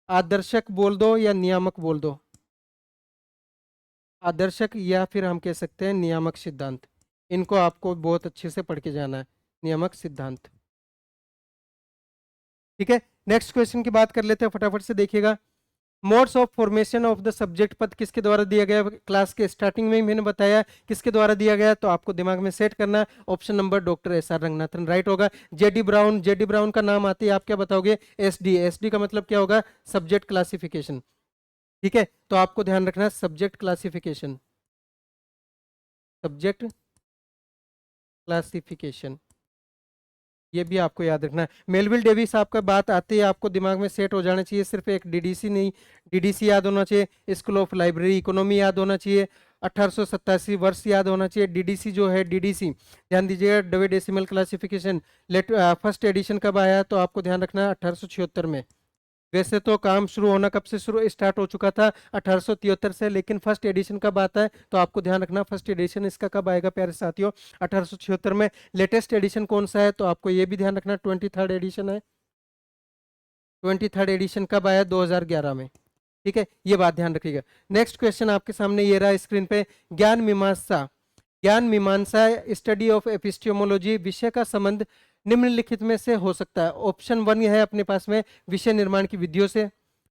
S1: आदर्शक बोल दो या नियामक बोल दो, आदर्शक या फिर हम कह सकते हैं नियामक सिद्धांत, इनको आपको बहुत अच्छे से पढ़ के जाना है, नियामक सिद्धांत, ठीक है। नेक्स्ट क्वेश्चन की बात कर लेते हैं, फटाफट से देखिएगा। Modes of formation of the subject पद किसके द्वारा दिया गया, क्लास के स्टार्टिंग में ही मैंने बताया किसके द्वारा दिया गया, तो आपको दिमाग में सेट करना, option number doctor S R Ranganathan right होगा। जेडी ब्राउन, जेडी ब्राउन का नाम आते ही आप क्या बताओगे, एसडी, एसडी का मतलब क्या होगा, सब्जेक्ट क्लासिफिकेशन, ठीक है। तो आपको ध्यान रखना सब्जेक्ट क्लासिफिकेशन, सब्जेक्ट क्लासिफिकेशन, ये भी आपको याद रखना है। मेलविल डेविस आपका बात आती है आपको दिमाग में सेट हो जाना चाहिए, सिर्फ एक डीडीसी नहीं, डीडीसी याद होना चाहिए, स्कूल ऑफ लाइब्रेरी इकोनॉमी याद होना चाहिए, 1887 वर्ष याद होना चाहिए। डीडीसी जो है, डीडीसी ध्यान दीजिएगा, डवे डेसिमल क्लासिफिकेशन फर्स्ट एडिशन कब आया, तो आपको ध्यान रखना 1876 में। वैसे तो काम शुरू होना कब से शुरू स्टार्ट हो चुका था, 1873 से, लेकिन फर्स्ट एडिशन कब आता है, तो आपको ध्यान रखना फर्स्ट एडिशन इसका कब आएगा प्यारे साथियों, 1876 में। लेटेस्ट एडिशन कौन सा है, तो आपको ये भी ध्यान रखना 23rd एडिशन है। 23rd एडिशन कब आया, 2011 में, ठीक है, ये बात ध्यान रखिएगा। नेक्स्ट क्वेश्चन आपके सामने ये रहा स्क्रीन पे, ज्ञान मीमांसा, ज्ञान मीमांसा स्टडी ऑफ एपिस्टेमोलॉजी विषय का संबंध निम्नलिखित में से हो सकता है। ऑप्शन 1 है अपने पास में विषय निर्माण की विधियों से,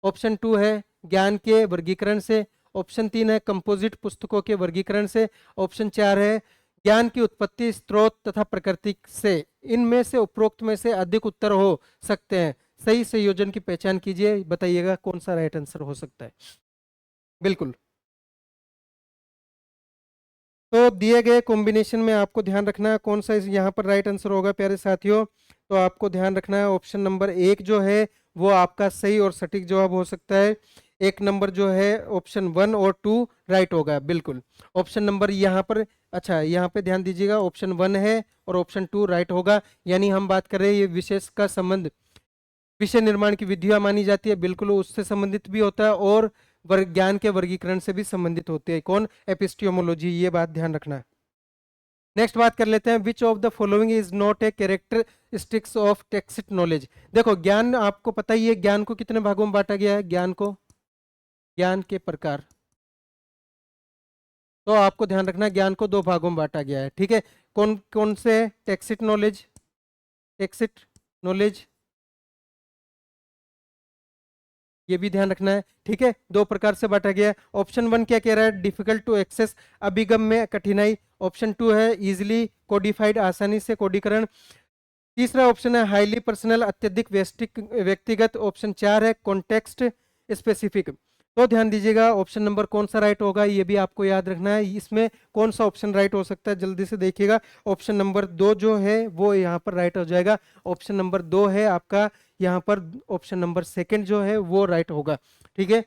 S1: ऑप्शन 2 है ज्ञान के वर्गीकरण से, ऑप्शन 3 है कंपोजिट पुस्तकों के वर्गीकरण से, ऑप्शन 4 है ज्ञान की उत्पत्ति स्रोत तथा प्रकृति से। इनमें से उपरोक्त में से अधिक उत्तर हो सकते हैं, सही संयोजन की पहचान कीजिए, बताइएगा कौन सा राइट आंसर हो सकता है। बिल्कुल, तो दिए गए कॉम्बिनेशन में आपको ध्यान रखना है कौन सा यहाँ पर राइट आंसर होगा प्यारे साथियों, तो आपको ध्यान रखना है ऑप्शन नंबर 1 जो है वो आपका सही और सटीक जवाब हो सकता है। एक नंबर जो है ऑप्शन 1 और 2 राइट होगा। बिल्कुल ऑप्शन नंबर यहाँ पर, अच्छा यहाँ पे ध्यान दीजिएगा, ऑप्शन 1 है और ऑप्शन 2 राइट होगा, यानी हम बात कर रहे हैं ये विशेष का संबंध विषय निर्माण की विधियां मानी जाती है, बिल्कुल उससे संबंधित भी होता है और ज्ञान के वर्गीकरण से भी संबंधित होते हैं। कौन, एपिस्टियोमोलॉजी, ये बात ध्यान रखना है। नेक्स्ट बात कर लेते हैं, which of the following is not a characteristics of text knowledge. देखो ज्ञान आपको पता ही है, ज्ञान को कितने भागों में बांटा गया है, ज्ञान को, ज्ञान के प्रकार, तो आपको ध्यान रखना है ज्ञान को दो भागों में बांटा गया है, ठीक है। कौन कौन से, टेक्स्ट नॉलेज, टेक्स्ट नॉलेज, ये भी ध्यान रखना है, ठीक है। दो प्रकार से बांटा गया है। ऑप्शन 1 क्या कह रहा है, डिफिकल्ट टू एक्सेस, अभिगम में कठिनाई। ऑप्शन 2 है इजिली कोडिफाइड, आसानी से कोडीकरण। तीसरा ऑप्शन है हाईली पर्सनल, अत्यधिक व्यक्तिगत। ऑप्शन 4 है कॉन्टेक्स्ट स्पेसिफिक। तो ध्यान दीजिएगा ऑप्शन नंबर कौन सा राइट होगा, ये भी आपको याद रखना है। इसमें कौन सा ऑप्शन राइट हो सकता है, जल्दी से देखिएगा। ऑप्शन नंबर 2 जो है वो यहाँ पर राइट हो जाएगा। ऑप्शन नंबर 2 है आपका यहाँ पर, ऑप्शन नंबर सेकंड जो है वो राइट होगा, ठीक है,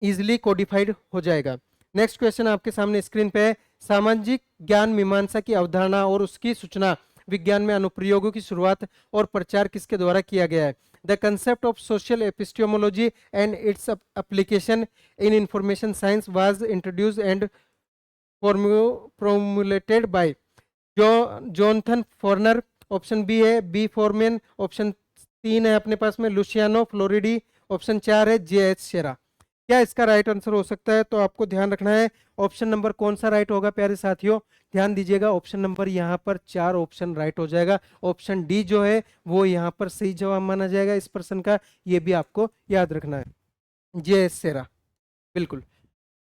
S1: इजिली कोडिफाइड हो जाएगा। नेक्स्ट क्वेश्चन आपके सामने स्क्रीन पे है, सामाजिक ज्ञान मीमांसा की अवधारणा और उसकी सूचना विज्ञान में अनुप्रयोगों की शुरुआत और प्रचार किसके द्वारा किया गया है। The concept of social epistemology and its application in information science was introduce and formulated by Jonathan Forner. Option B है बी फॉरमैन। ऑप्शन 3 है अपने पास में लुसियानो फ्लोरिडी। ऑप्शन 4 है जे.एच. शेरा। क्या इसका राइट आंसर हो सकता है, तो आपको ध्यान रखना है ऑप्शन नंबर कौन सा राइट होगा प्यारे साथियों, ध्यान दीजिएगा ऑप्शन नंबर यहाँ पर 4 ऑप्शन राइट हो जाएगा। ऑप्शन डी जो है वो यहाँ पर सही जवाब माना जाएगा इस प्रश्न का, ये भी आपको याद रखना है, जे.एच. शेरा, बिल्कुल।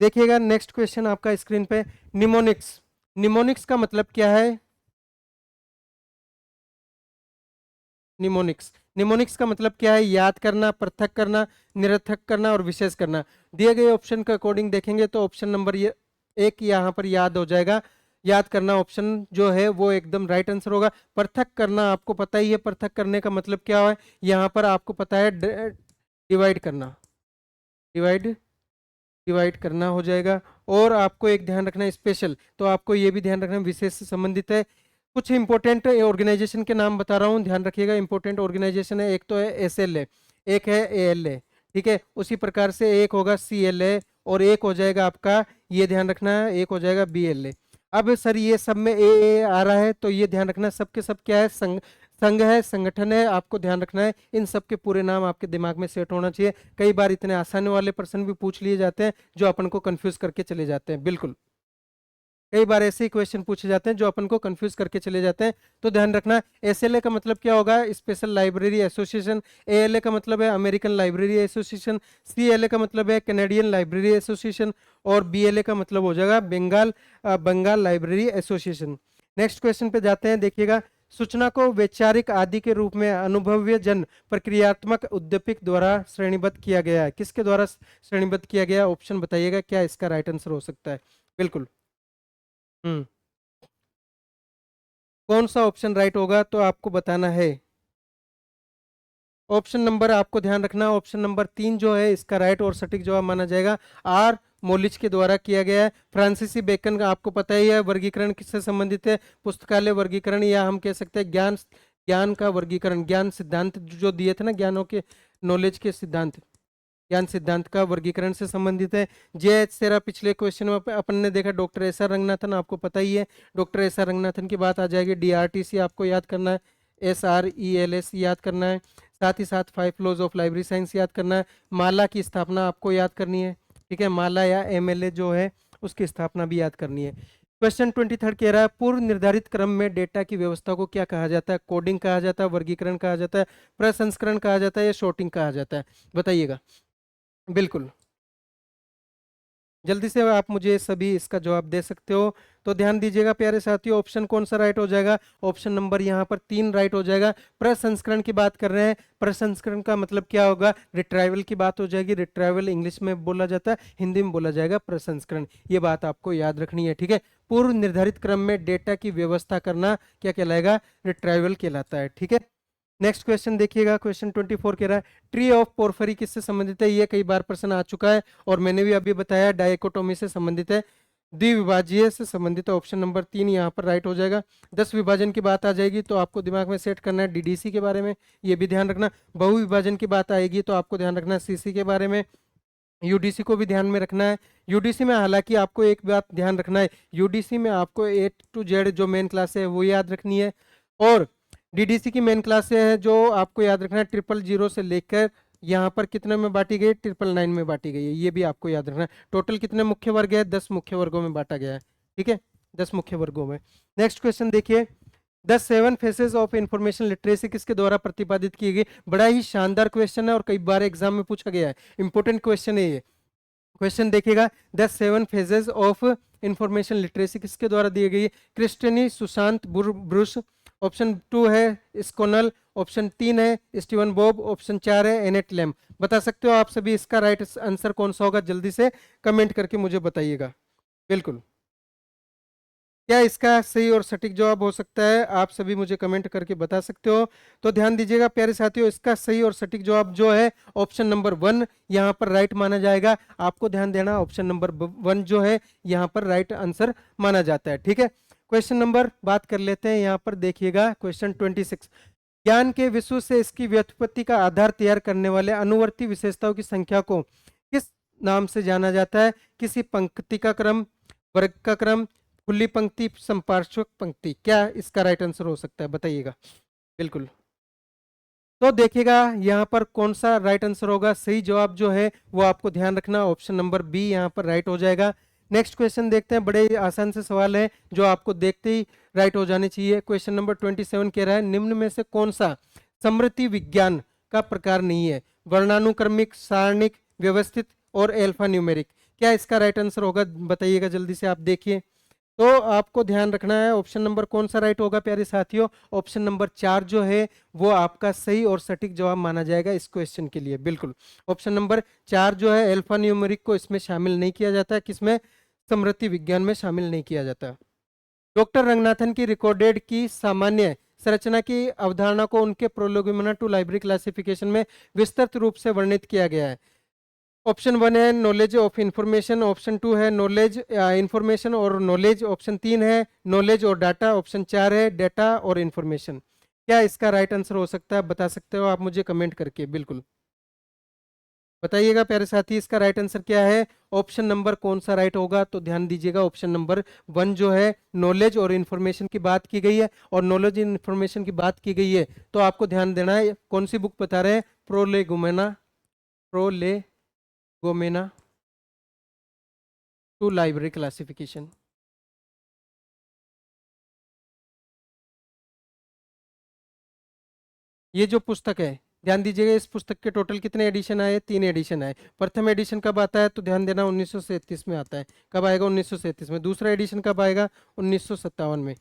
S1: देखिएगा नेक्स्ट क्वेश्चन आपका स्क्रीन पे, निमोनिक्स। निमोनिक्स का मतलब क्या है, निमोनिक्स, निमोनिक्स का मतलब क्या है, याद करना, पृथक करना, निरर्थक करना और विशेष करना। दिए गए ऑप्शन के अकॉर्डिंग देखेंगे तो ऑप्शन नंबर ये एक यहाँ पर याद हो जाएगा, याद करना ऑप्शन जो है वो एकदम राइट आंसर होगा। पृथक करना आपको पता ही है, पृथक करने का मतलब क्या है, यहाँ पर आपको पता है डिवाइड करना, डिवाइड, डिवाइड करना हो जाएगा। और आपको एक ध्यान रखना है स्पेशल, तो आपको ये भी ध्यान रखना है विशेष से संबंधित है। कुछ इंपॉर्टेंट ऑर्गेनाइजेशन के नाम बता रहा हूँ, ध्यान रखिएगा। इंपॉर्टेंट ऑर्गेनाइजेशन है, एक तो है SLA, एक है ALA, ठीक है। उसी प्रकार से एक होगा CLA और एक हो जाएगा आपका, ये ध्यान रखना है, एक हो जाएगा BLA। अब सर ये सब में ए आ रहा है, तो ये ध्यान रखना सबके सब क्या है, संघ, संघ है, संगठन है, आपको ध्यान रखना है इन सब के पूरे नाम आपके दिमाग में सेट होना चाहिए। कई बार इतने आसान वाले प्रश्न भी पूछ लिए जाते हैं जो अपन को कंफ्यूज करके चले जाते हैं, बिल्कुल कई बार ऐसे ही क्वेश्चन पूछे जाते हैं जो अपन को कंफ्यूज करके चले जाते हैं। तो ध्यान रखना, SLA का मतलब क्या होगा, स्पेशल लाइब्रेरी एसोसिएशन। ALA का मतलब है अमेरिकन लाइब्रेरी एसोसिएशन। CLA का मतलब है कैनेडियन लाइब्रेरी एसोसिएशन। और BLA का मतलब हो जाएगा Bengal library association. Next question पे जाते हैं, देखिएगा, सूचना को वैचारिक आदि के रूप में अनुभव्य जन प्रक्रियात्मक उद्दीपक द्वारा श्रेणीबद्ध किया गया है, किसके द्वारा श्रेणीबद्ध किया गया, ऑप्शन बताइएगा क्या इसका राइट आंसर हो सकता है, बिल्कुल। हम्म, कौन सा ऑप्शन राइट होगा तो आपको बताना है। ऑप्शन नंबर आपको ध्यान रखना, ऑप्शन नंबर 3 जो है इसका राइट और सटीक जवाब माना जाएगा, आर मोलिच के द्वारा किया गया है। फ्रांसीसी बेकन का आपको पता ही है, वर्गीकरण किससे संबंधित है, पुस्तकालय वर्गीकरण, या हम कह सकते हैं ज्ञान, ज्ञान का वर्गीकरण, ज्ञान सिद्धांत जो दिए थे ना, ज्ञानों के, नॉलेज के सिद्धांत, ज्ञान सिद्धांत का वर्गीकरण से संबंधित है। जे.एच. शेरा, पिछले क्वेश्चन में अपन ने देखा, डॉक्टर एस आर रंगनाथन आपको पता ही है, डॉक्टर एस आर रंगनाथन की बात आ जाएगी। DRTC आपको याद करना है, SRELS याद करना है, साथ ही साथ 5 लॉज ऑफ लाइब्रेरी साइंस याद करना है। माला की स्थापना आपको याद करनी है, ठीक है, माला या MLA जो है उसकी स्थापना भी याद करनी है। क्वेश्चन 23 कह रहा है, पूर्व निर्धारित क्रम में डेटा की व्यवस्था को क्या कहा जाता है, कोडिंग कहा जाता है, वर्गीकरण कहा जाता है, प्रसंस्करण कहा जाता है, या शॉर्टिंग कहा जाता है, बताइएगा, बिल्कुल जल्दी से आप मुझे सभी इसका जवाब दे सकते हो। तो ध्यान दीजिएगा प्यारे साथियों, ऑप्शन कौन सा राइट हो जाएगा, ऑप्शन नंबर यहाँ पर 3 राइट हो जाएगा। प्रसंस्करण की बात कर रहे हैं, प्रसंस्करण का मतलब क्या होगा, रिट्राइवल की बात हो जाएगी। रिट्राइवल इंग्लिश में बोला जाता है, हिंदी में बोला जाएगा प्रसंस्करण, ये बात आपको याद रखनी है, ठीक है। पूर्व निर्धारित क्रम में डेटा की व्यवस्था करना क्या कहलाएगा, रिट्राइवल कहलाता है, ठीक है। नेक्स्ट क्वेश्चन देखिएगा, क्वेश्चन 24 कह रहा है, ट्री ऑफ पोर्फरी किससे संबंधित है, ये कई बार प्रश्न आ चुका है और मैंने भी अभी बताया डायकोटोमी से संबंधित है, द्विविभाजीय से संबंधित है। ऑप्शन नंबर 3 यहाँ पर राइट हो जाएगा। 10 विभाजन की बात आ जाएगी तो आपको दिमाग में सेट करना है DDC के बारे में, ये भी ध्यान रखना। बहुविभाजन की बात आएगी तो आपको ध्यान रखना है CC के बारे में। यूडीसी को भी ध्यान में रखना है। यूडीसी में हालांकि आपको एक बात ध्यान रखना है, यूडीसी में आपको ए टू जेड जो मेन क्लास है वो याद रखनी है, और डीडीसी की मेन क्लास है जो आपको याद रखना है 000 से लेकर यहाँ पर कितने में बांटी गई, 999 में बांटी गई है, ये भी आपको याद रखना है। टोटल कितने मुख्य वर्ग है, 10 मुख्य वर्गों में बांटा गया है, ठीक है, 10 मुख्य वर्गों में। नेक्स्ट क्वेश्चन देखिए, the 7 faces of information literacy किसके द्वारा प्रतिपादित की गई। बड़ा ही शानदार क्वेश्चन है और कई बार एग्जाम में पूछा गया है, इंपॉर्टेंट क्वेश्चन है ये। क्वेश्चन देखिएगा, the 7 phases of information literacy किसके द्वारा दी गई है। क्रिस्टनी सुशांत ब्रुश, ऑप्शन 2 है स्कोनल, ऑप्शन 3 है स्टीवन बॉब, ऑप्शन 4 है एनेट लेम। बता सकते हो आप सभी इसका राइट आंसर कौन सा होगा, जल्दी से कमेंट करके मुझे बताइएगा। बिल्कुल, क्या इसका सही और सटीक जवाब हो सकता है, आप सभी मुझे कमेंट करके बता सकते हो। तो ध्यान दीजिएगा प्यारे साथियों, इसका सही और सटीक जवाब जो है ऑप्शन नंबर 1 यहाँ पर राइट माना जाएगा। आपको ध्यान देना, ऑप्शन नंबर 1 जो है यहाँ पर राइट आंसर माना जाता है, ठीक है। क्वेश्चन नंबर बात कर लेते हैं, यहाँ पर देखिएगा क्वेश्चन 26, ज्ञान के विश्व से इसकी व्युत्पत्ति का आधार तैयार करने वाले अनुवर्ती विशेषताओं की संख्या को किस नाम से जाना जाता है। किसी पंक्ति का क्रम, वर्ग का क्रम, खुली पंक्ति, संपार्श्विक पंक्ति। क्या इसका राइट आंसर हो सकता है, बताइएगा। बिल्कुल, तो देखिएगा यहाँ पर कौन सा राइट आंसर होगा। सही जवाब जो है वो आपको ध्यान रखना, ऑप्शन नंबर बी यहाँ पर राइट हो जाएगा। नेक्स्ट क्वेश्चन देखते हैं, बड़े आसान से सवाल है जो आपको देखते ही राइट हो जाने चाहिए। क्वेश्चन नंबर 27 कह रहा है, निम्न में से कौन सा स्मृति विज्ञान का प्रकार नहीं है। वर्णानुक्रमिक, सारणिक, व्यवस्थित और अल्फा न्यूमेरिक। क्या इसका राइट आंसर होगा, बताइएगा जल्दी से। आप देखिए, तो आपको ध्यान रखना है ऑप्शन नंबर कौन सा राइट होगा प्यारे साथियों, ऑप्शन नंबर 4 जो है वो आपका सही और सटीक जवाब माना जाएगा इस क्वेश्चन के लिए। बिल्कुल, ऑप्शन नंबर 4 जो है अल्फा न्यूमेरिक को इसमें शामिल नहीं किया जाता है, किसमें, स्मृति विज्ञान में शामिल नहीं किया जाता। डॉक्टर रंगनाथन की रिकॉर्डेड की सामान्य संरचना की अवधारणा को उनके प्रोलोगुमेना टू लाइब्रेरी क्लासिफिकेशन में विस्तृत रूप से वर्णित किया गया है। ऑप्शन 1 है नॉलेज ऑफ इंफॉर्मेशन, ऑप्शन 2 है नॉलेज इंफॉर्मेशन और नॉलेज, ऑप्शन 3 है नॉलेज और डाटा, ऑप्शन 4 है डाटा और इंफॉर्मेशन। क्या इसका राइट आंसर हो सकता है, बता सकते हो आप मुझे कमेंट करके। बिल्कुल बताइएगा प्यारे साथी, इसका राइट आंसर क्या है, ऑप्शन नंबर कौन सा राइट होगा। तो ध्यान दीजिएगा, ऑप्शन नंबर 1 जो है नॉलेज और इंफॉर्मेशन की बात की गई है, और नॉलेज इन इंफॉर्मेशन की बात की गई है तो आपको ध्यान देना है कौन सी बुक बता रहे हैं, प्रोलेगोमेना टू लाइब्रेरी क्लासिफिकेशन। ये जो पुस्तक है, ध्यान दीजिएगा, इस पुस्तक के टोटल कितने एडिशन आए, 3 एडिशन आए। प्रथम एडिशन कब आता है, तो ध्यान देना 1937 में आता है। कब आएगा, 1937 में। दूसरा एडिशन कब आएगा, 1957 में।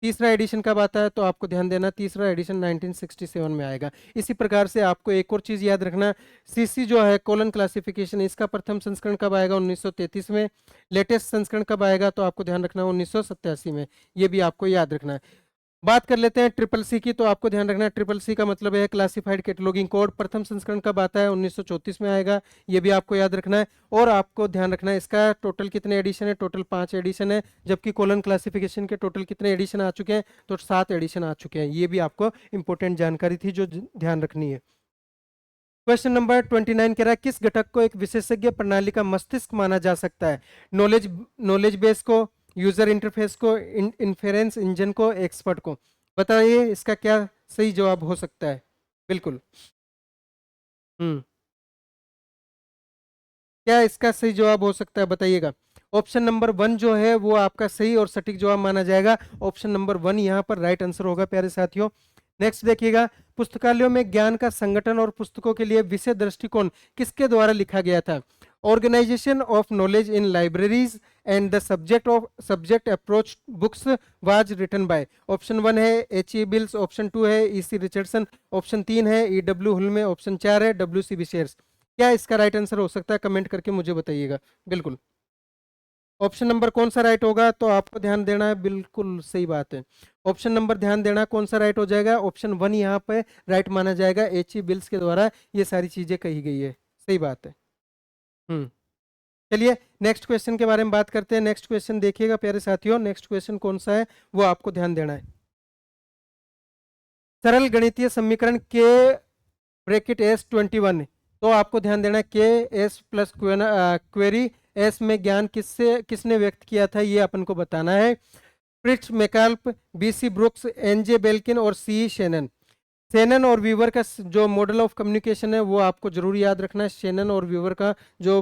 S1: तीसरा एडिशन कब आता है, तो आपको ध्यान देना तीसरा एडिशन 1967 में आएगा। इसी प्रकार से आपको एक और चीज याद रखना, सीसी जो है कोलन क्लासिफिकेशन, इसका प्रथम संस्करण कब आएगा, 1933 में। लेटेस्ट संस्करण कब आएगा, तो आपको ध्यान रखना 1987 में। ये भी आपको याद रखना है। बात कर लेते हैं ट्रिपल सी की, तो आपको ध्यान रखना है ट्रिपल सी का मतलब है क्लासिफाइड कैटलॉगिंग कोड। प्रथम संस्करण कब आता है, 1934 में आएगा, ये भी आपको याद रखना है। और आपको ध्यान रखना है इसका टोटल कितने एडिशन है, टोटल 5 एडिशन है, जबकि कोलन क्लासिफिकेशन के टोटल कितने एडिशन आ चुके हैं, तो 7 एडिशन आ चुके हैं। ये भी आपको इंपॉर्टेंट जानकारी थी जो ध्यान रखनी है। क्वेश्चन नंबर 29 कह रहा है, किस घटक को एक विशेषज्ञ प्रणाली का मस्तिष्क माना जा सकता है। नॉलेज नॉलेज बेस को, यूजर इंटरफेस को, इन्फेरेंस इंजन को, एक्सपर्ट को। बताइए इसका क्या सही जवाब हो सकता है। बिल्कुल, हम्म, क्या इसका सही जवाब हो सकता है, बताइएगा। ऑप्शन नंबर 1 जो है वो आपका सही और सटीक जवाब माना जाएगा। ऑप्शन नंबर 1 यहाँ पर राइट आंसर होगा प्यारे साथियों। नेक्स्ट देखिएगा, पुस्तकालयों में ज्ञान का संगठन और पुस्तकों के लिए विषय दृष्टिकोण किसके द्वारा लिखा गया था। Organisation of knowledge in libraries and the subject approach books was written by. Option 1 है H.E. बिल्स, ऑप्शन 2 है E.C. रिचर्डसन, ऑप्शन 3 है E.W. हुल्मे, ऑप्शन 4 है W.C. विशेर्स। क्या इसका राइट आंसर हो सकता है, कमेंट करके मुझे बताइएगा। बिल्कुल, ऑप्शन नंबर कौन सा राइट होगा, तो आपको ध्यान देना है, बिल्कुल सही बात है। ऑप्शन नंबर ध्यान देना कौन सा राइट हो जाएगा, ऑप्शन 1 यहाँ पे राइट माना जाएगा। H.E. बिल्स के द्वारा ये सारी चीजें कही गई है, सही बात है। हम्म, चलिए नेक्स्ट क्वेश्चन के बारे में बात करते हैं। नेक्स्ट क्वेश्चन देखिएगा प्यारे साथियों, नेक्स्ट क्वेश्चन कौन सा है वो आपको ध्यान देना है। सरल गणितीय समीकरण के ब्रैकेट S21 तो आपको ध्यान देना है के एस प्लस क्वेरी एस में ज्ञान किसने व्यक्त किया था, ये अपन को बताना है। Fritz Machlup, B C Brookes, N J Belkin और सी शेनन। शेनन और वीवर का जो मॉडल ऑफ कम्युनिकेशन है वो आपको जरूर याद रखना है। शेनन और वीवर का जो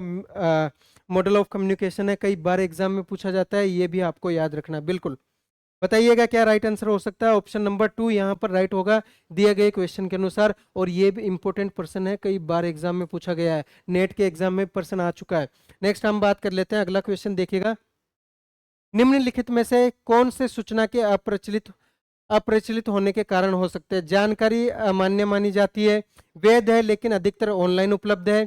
S1: मॉडल ऑफ कम्युनिकेशन है कई बार एग्जाम में पूछा जाता है, ये भी आपको याद रखना है। बिल्कुल बताइएगा क्या राइट आंसर हो सकता है। ऑप्शन नंबर 2 यहाँ पर राइट होगा दिए गए क्वेश्चन के अनुसार, और ये भी इंपॉर्टेंट प्रश्न है, कई बार एग्जाम में पूछा गया है, नेट के एग्जाम में प्रश्न आ चुका है। नेक्स्ट हम बात कर लेते हैं, अगला क्वेश्चन देखिएगा। निम्नलिखित में से कौन से सूचना के अप्रचलित होने के कारण हो सकते हैं। जानकारी अमान्य मानी जाती है, वैध है लेकिन अधिकतर ऑनलाइन उपलब्ध है,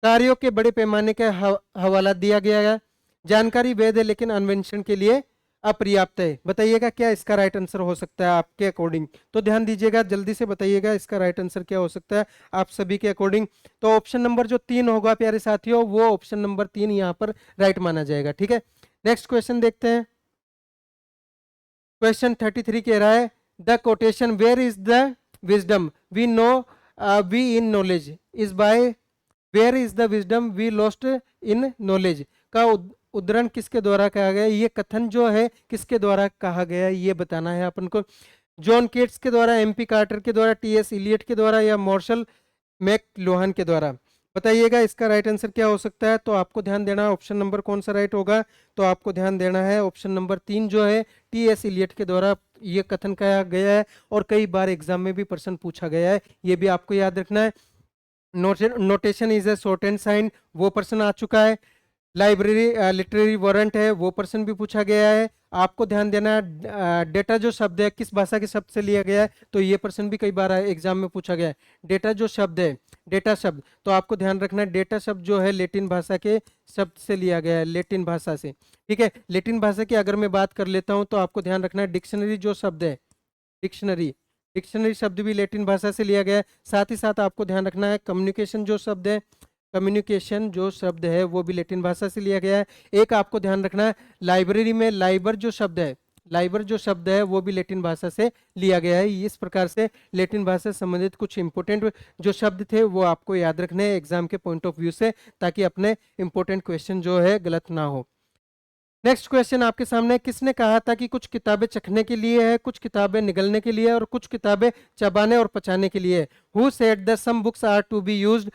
S1: कार्यों के बड़े पैमाने का हवाला दिया गया है, जानकारी वैध है लेकिन अन्वेषण के लिए अपर्याप्त है। बताइएगा क्या इसका राइट आंसर हो सकता है आपके अकॉर्डिंग। तो ध्यान दीजिएगा, जल्दी से बताइएगा इसका राइट आंसर क्या हो सकता है आप सभी के अकॉर्डिंग। तो ऑप्शन नंबर जो 3 होगा प्यारे साथियों, वो ऑप्शन नंबर 3 यहाँ पर राइट माना जाएगा। ठीक है, नेक्स्ट क्वेश्चन देखते हैं। क्वेश्चन 33 कह रहा है the quotation where is the wisdom we know we in knowledge is by where is the wisdom we lost in knowledge का उद्धरण किसके द्वारा कहा गया है। ये कथन जो है किसके द्वारा कहा गया है ये बताना है अपन को। जॉन केट्स के द्वारा, एमपी कार्टर के द्वारा, टीएस इलियट के द्वारा, या मार्शल मैकलुहान के द्वारा। बताइएगा इसका राइट आंसर क्या हो सकता है। तो आपको ध्यान देना है ऑप्शन नंबर कौन सा राइट होगा। तो आपको ध्यान देना है ऑप्शन नंबर 3 जो है टीएस इलियट के द्वारा ये कथन कहा गया है, और कई बार एग्जाम में भी प्रश्न पूछा गया है, ये भी आपको याद रखना है। Notation is a shorthand sign, वो प्रश्न आ चुका है। लाइब्रेरी लिटरेरी वारंट है, वो प्रश्न भी पूछा गया है। आपको ध्यान देना है डेटा जो शब्द है किस भाषा के शब्द से लिया गया है, तो ये प्रश्न भी कई बार एग्जाम में पूछा गया है। डेटा जो शब्द है, डेटा शब्द, तो आपको ध्यान रखना है डेटा शब्द जो है लेटिन भाषा के शब्द से लिया गया है, लेटिन भाषा से। ठीक है, लेटिन भाषा की अगर मैं बात कर लेता हूं तो आपको ध्यान रखना है डिक्शनरी जो शब्द है, डिक्शनरी डिक्शनरी शब्द भी लैटिन भाषा से लिया गया है। साथ ही साथ आपको ध्यान रखना है कम्युनिकेशन जो शब्द है, कम्युनिकेशन जो शब्द है वो भी लैटिन भाषा से लिया गया है। एक आपको ध्यान रखना है लाइब्रेरी में लाइबर जो शब्द है, लाइबर जो शब्द है वो भी लैटिन भाषा से लिया गया है। इस प्रकार से लैटिन भाषा से संबंधित कुछ इंपोर्टेंट जो शब्द थे वो आपको याद रखने हैं एग्जाम के पॉइंट ऑफ व्यू से, ताकि अपने इंपोर्टेंट क्वेश्चन जो है गलत ना हो। नेक्स्ट क्वेश्चन आपके सामने, किसने कहा था कि कुछ किताबें चखने के लिए है, कुछ किताबें निगलने के लिए और कुछ किताबें चबाने और पचाने के लिए। Who said that some books are to be used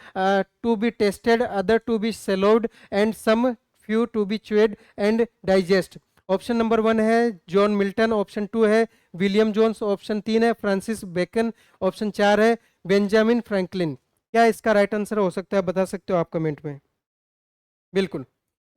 S1: to be tested, other to be swallowed and some few to be chewed and digest. Option number 1 है जॉन मिल्टन, ऑप्शन 2 है विलियम जोन्स, ऑप्शन 3 है Francis bacon, option 4 है Benjamin Franklin. क्या इसका right answer हो सकता है, बता सकते हो आप कमेंट में। बिल्कुल,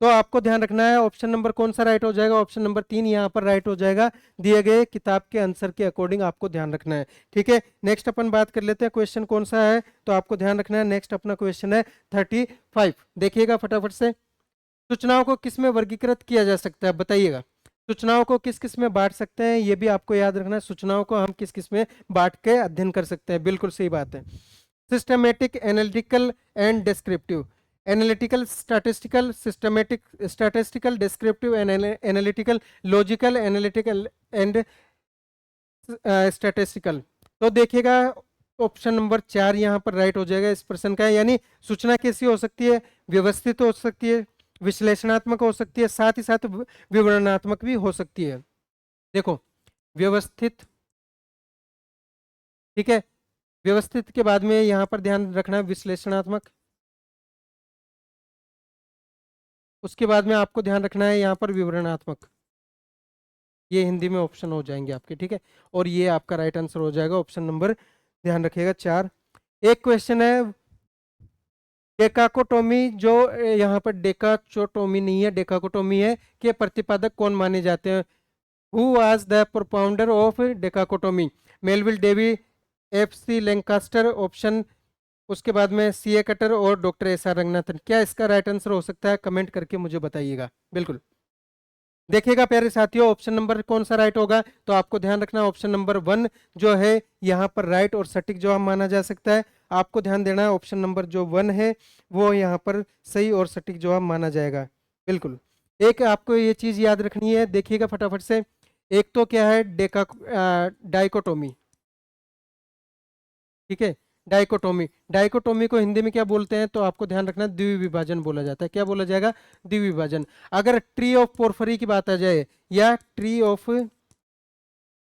S1: तो आपको ध्यान रखना है ऑप्शन नंबर कौन सा राइट हो जाएगा। ऑप्शन नंबर 3 यहाँ पर राइट हो जाएगा, दिए गए किताब के आंसर के अकॉर्डिंग आपको ध्यान रखना है। ठीक है, नेक्स्ट अपन बात कर लेते हैं क्वेश्चन कौन सा है। तो आपको ध्यान रखना है नेक्स्ट अपना क्वेश्चन है 35। देखिएगा फटाफट से, सूचनाओं को किस में वर्गीकृत किया जा सकता है, बताइएगा। सूचनाओं को किस किस में बांट सकते हैं, ये भी आपको याद रखना है। सूचनाओं को हम किस किस में बांट के अध्ययन कर सकते हैं, बिल्कुल सही बात है। Systematic, analytical and descriptive. Analytical, statistical, systematic, statistical, descriptive and analytical, logical, analytical and statistical. तो देखिएगा ऑप्शन नंबर 4 यहाँ पर राइट हो जाएगा इस प्रश्न का। यानी सूचना कैसी हो सकती है, व्यवस्थित हो सकती है, विश्लेषणात्मक हो सकती है, साथ ही साथ विवरणात्मक भी हो सकती है। देखो व्यवस्थित, ठीक है, व्यवस्थित के बाद में यहाँ पर ध्यान रखना है विश्लेषणात्मक, उसके बाद में आपको ध्यान रखना है यहाँ पर विवरणात्मक। ये हिंदी में ऑप्शन हो जाएंगे आपके, ठीक है, और ये आपका राइट आंसर हो जाएगा ऑप्शन नंबर, ध्यान रखिएगा 4। एक क्वेश्चन है डेकाकोटोमी, जो यहाँ पर डेकाचोटोमी नहीं है, डेकाकोटोमी है, के प्रतिपादक कौन माने जाते हैं। Who was the propounder of dichotomy, Melvil Dewey, F C Lancaster, option उसके बाद में सी ए कटर और डॉक्टर एस आर रंगनाथन। क्या इसका राइट आंसर हो सकता है, कमेंट करके मुझे बताइएगा। बिल्कुल देखिएगा प्यारे साथियों ऑप्शन नंबर कौन सा राइट होगा। तो आपको ध्यान रखना ऑप्शन नंबर 1 जो है यहाँ पर राइट और सटीक जवाब माना जा सकता है। आपको ध्यान देना है ऑप्शन नंबर जो 1 है वो यहाँ पर सही और सटीक जवाब माना जाएगा। बिल्कुल, एक आपको ये चीज याद रखनी है, देखिएगा फटाफट से। एक तो क्या है डाइकोटोमी, ठीक है, डाइकोटोमी। डाइकोटोमी को हिंदी में क्या बोलते हैं, तो आपको ध्यान रखना द्विविभाजन बोला जाता है। क्या बोला जाएगा, द्विविभाजन। अगर ट्री ऑफ पोर्फरी की बात आ जाए या ट्री ऑफ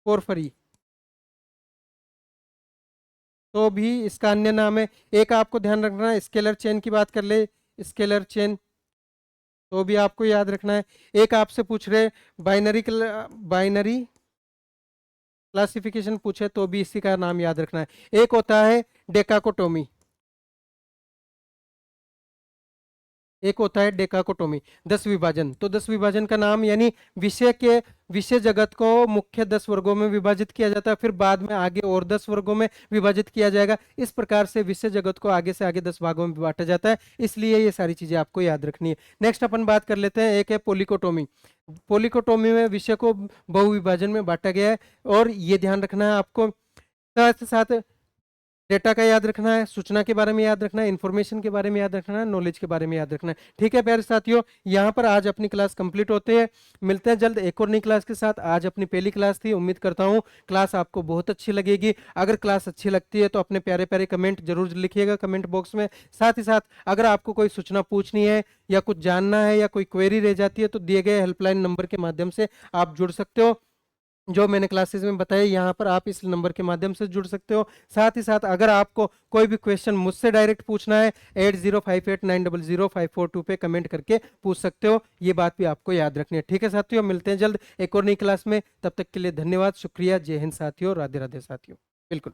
S1: पोर्फरी, तो भी इसका अन्य नाम है। एक आपको ध्यान रखना है, स्केलर चेन की बात कर ले, स्केलर चेन, तो भी आपको याद रखना है। एक आपसे पूछ रहे बाइनरी बाइनरी क्लासिफिकेशन पूछे, तो भी इसी का नाम याद रखना है। एक होता है डेकाकोटोमी, एक होता है डेकाकोटोमी, 10 विभाजन। तो 10 विभाजन का नाम, यानी विषय जगत को मुख्य 10 वर्गों में विभाजित किया जाता है, फिर बाद में आगे और 10 वर्गों में विभाजित किया जाएगा। इस प्रकार से विषय जगत को आगे से आगे 10 भागों में बांटा जाता है, इसलिए ये सारी चीजें आपको याद रखनी है। नेक्स्ट अपन बात कर लेते हैं, एक है पोलिकोटोमी। पोलिकोटोमी में विषय को बहुविभाजन में बांटा गया है, और ये ध्यान रखना है आपको। साथ साथ डेटा का याद रखना है, सूचना के बारे में याद रखना है, इंफॉर्मेशन के बारे में याद रखना है, नॉलेज के बारे में याद रखना है। ठीक है प्यारे साथियों, यहाँ पर आज अपनी क्लास कंप्लीट होते हैं। मिलते हैं जल्द एक और नई क्लास के साथ। आज अपनी पहली क्लास थी, उम्मीद करता हूँ क्लास आपको बहुत अच्छी लगेगी। अगर क्लास अच्छी लगती है तो अपने प्यारे प्यारे कमेंट जरूर लिखिएगा कमेंट बॉक्स में। साथ ही साथ अगर आपको कोई सूचना पूछनी है या कुछ जानना है या कोई क्वेरी रह जाती है, तो दिए गए हेल्पलाइन नंबर के माध्यम से आप जुड़ सकते हो। जो मैंने क्लासेस में बताया, यहाँ पर आप इस नंबर के माध्यम से जुड़ सकते हो। साथ ही साथ अगर आपको कोई भी क्वेश्चन मुझसे डायरेक्ट पूछना है, 8058900542 पे कमेंट करके पूछ सकते हो। ये बात भी आपको याद रखनी है। ठीक है साथियों, मिलते हैं जल्द एक और नई क्लास में। तब तक के लिए धन्यवाद, शुक्रिया, जय हिंद साथियों, राधे राधे साथियों। बिल्कुल।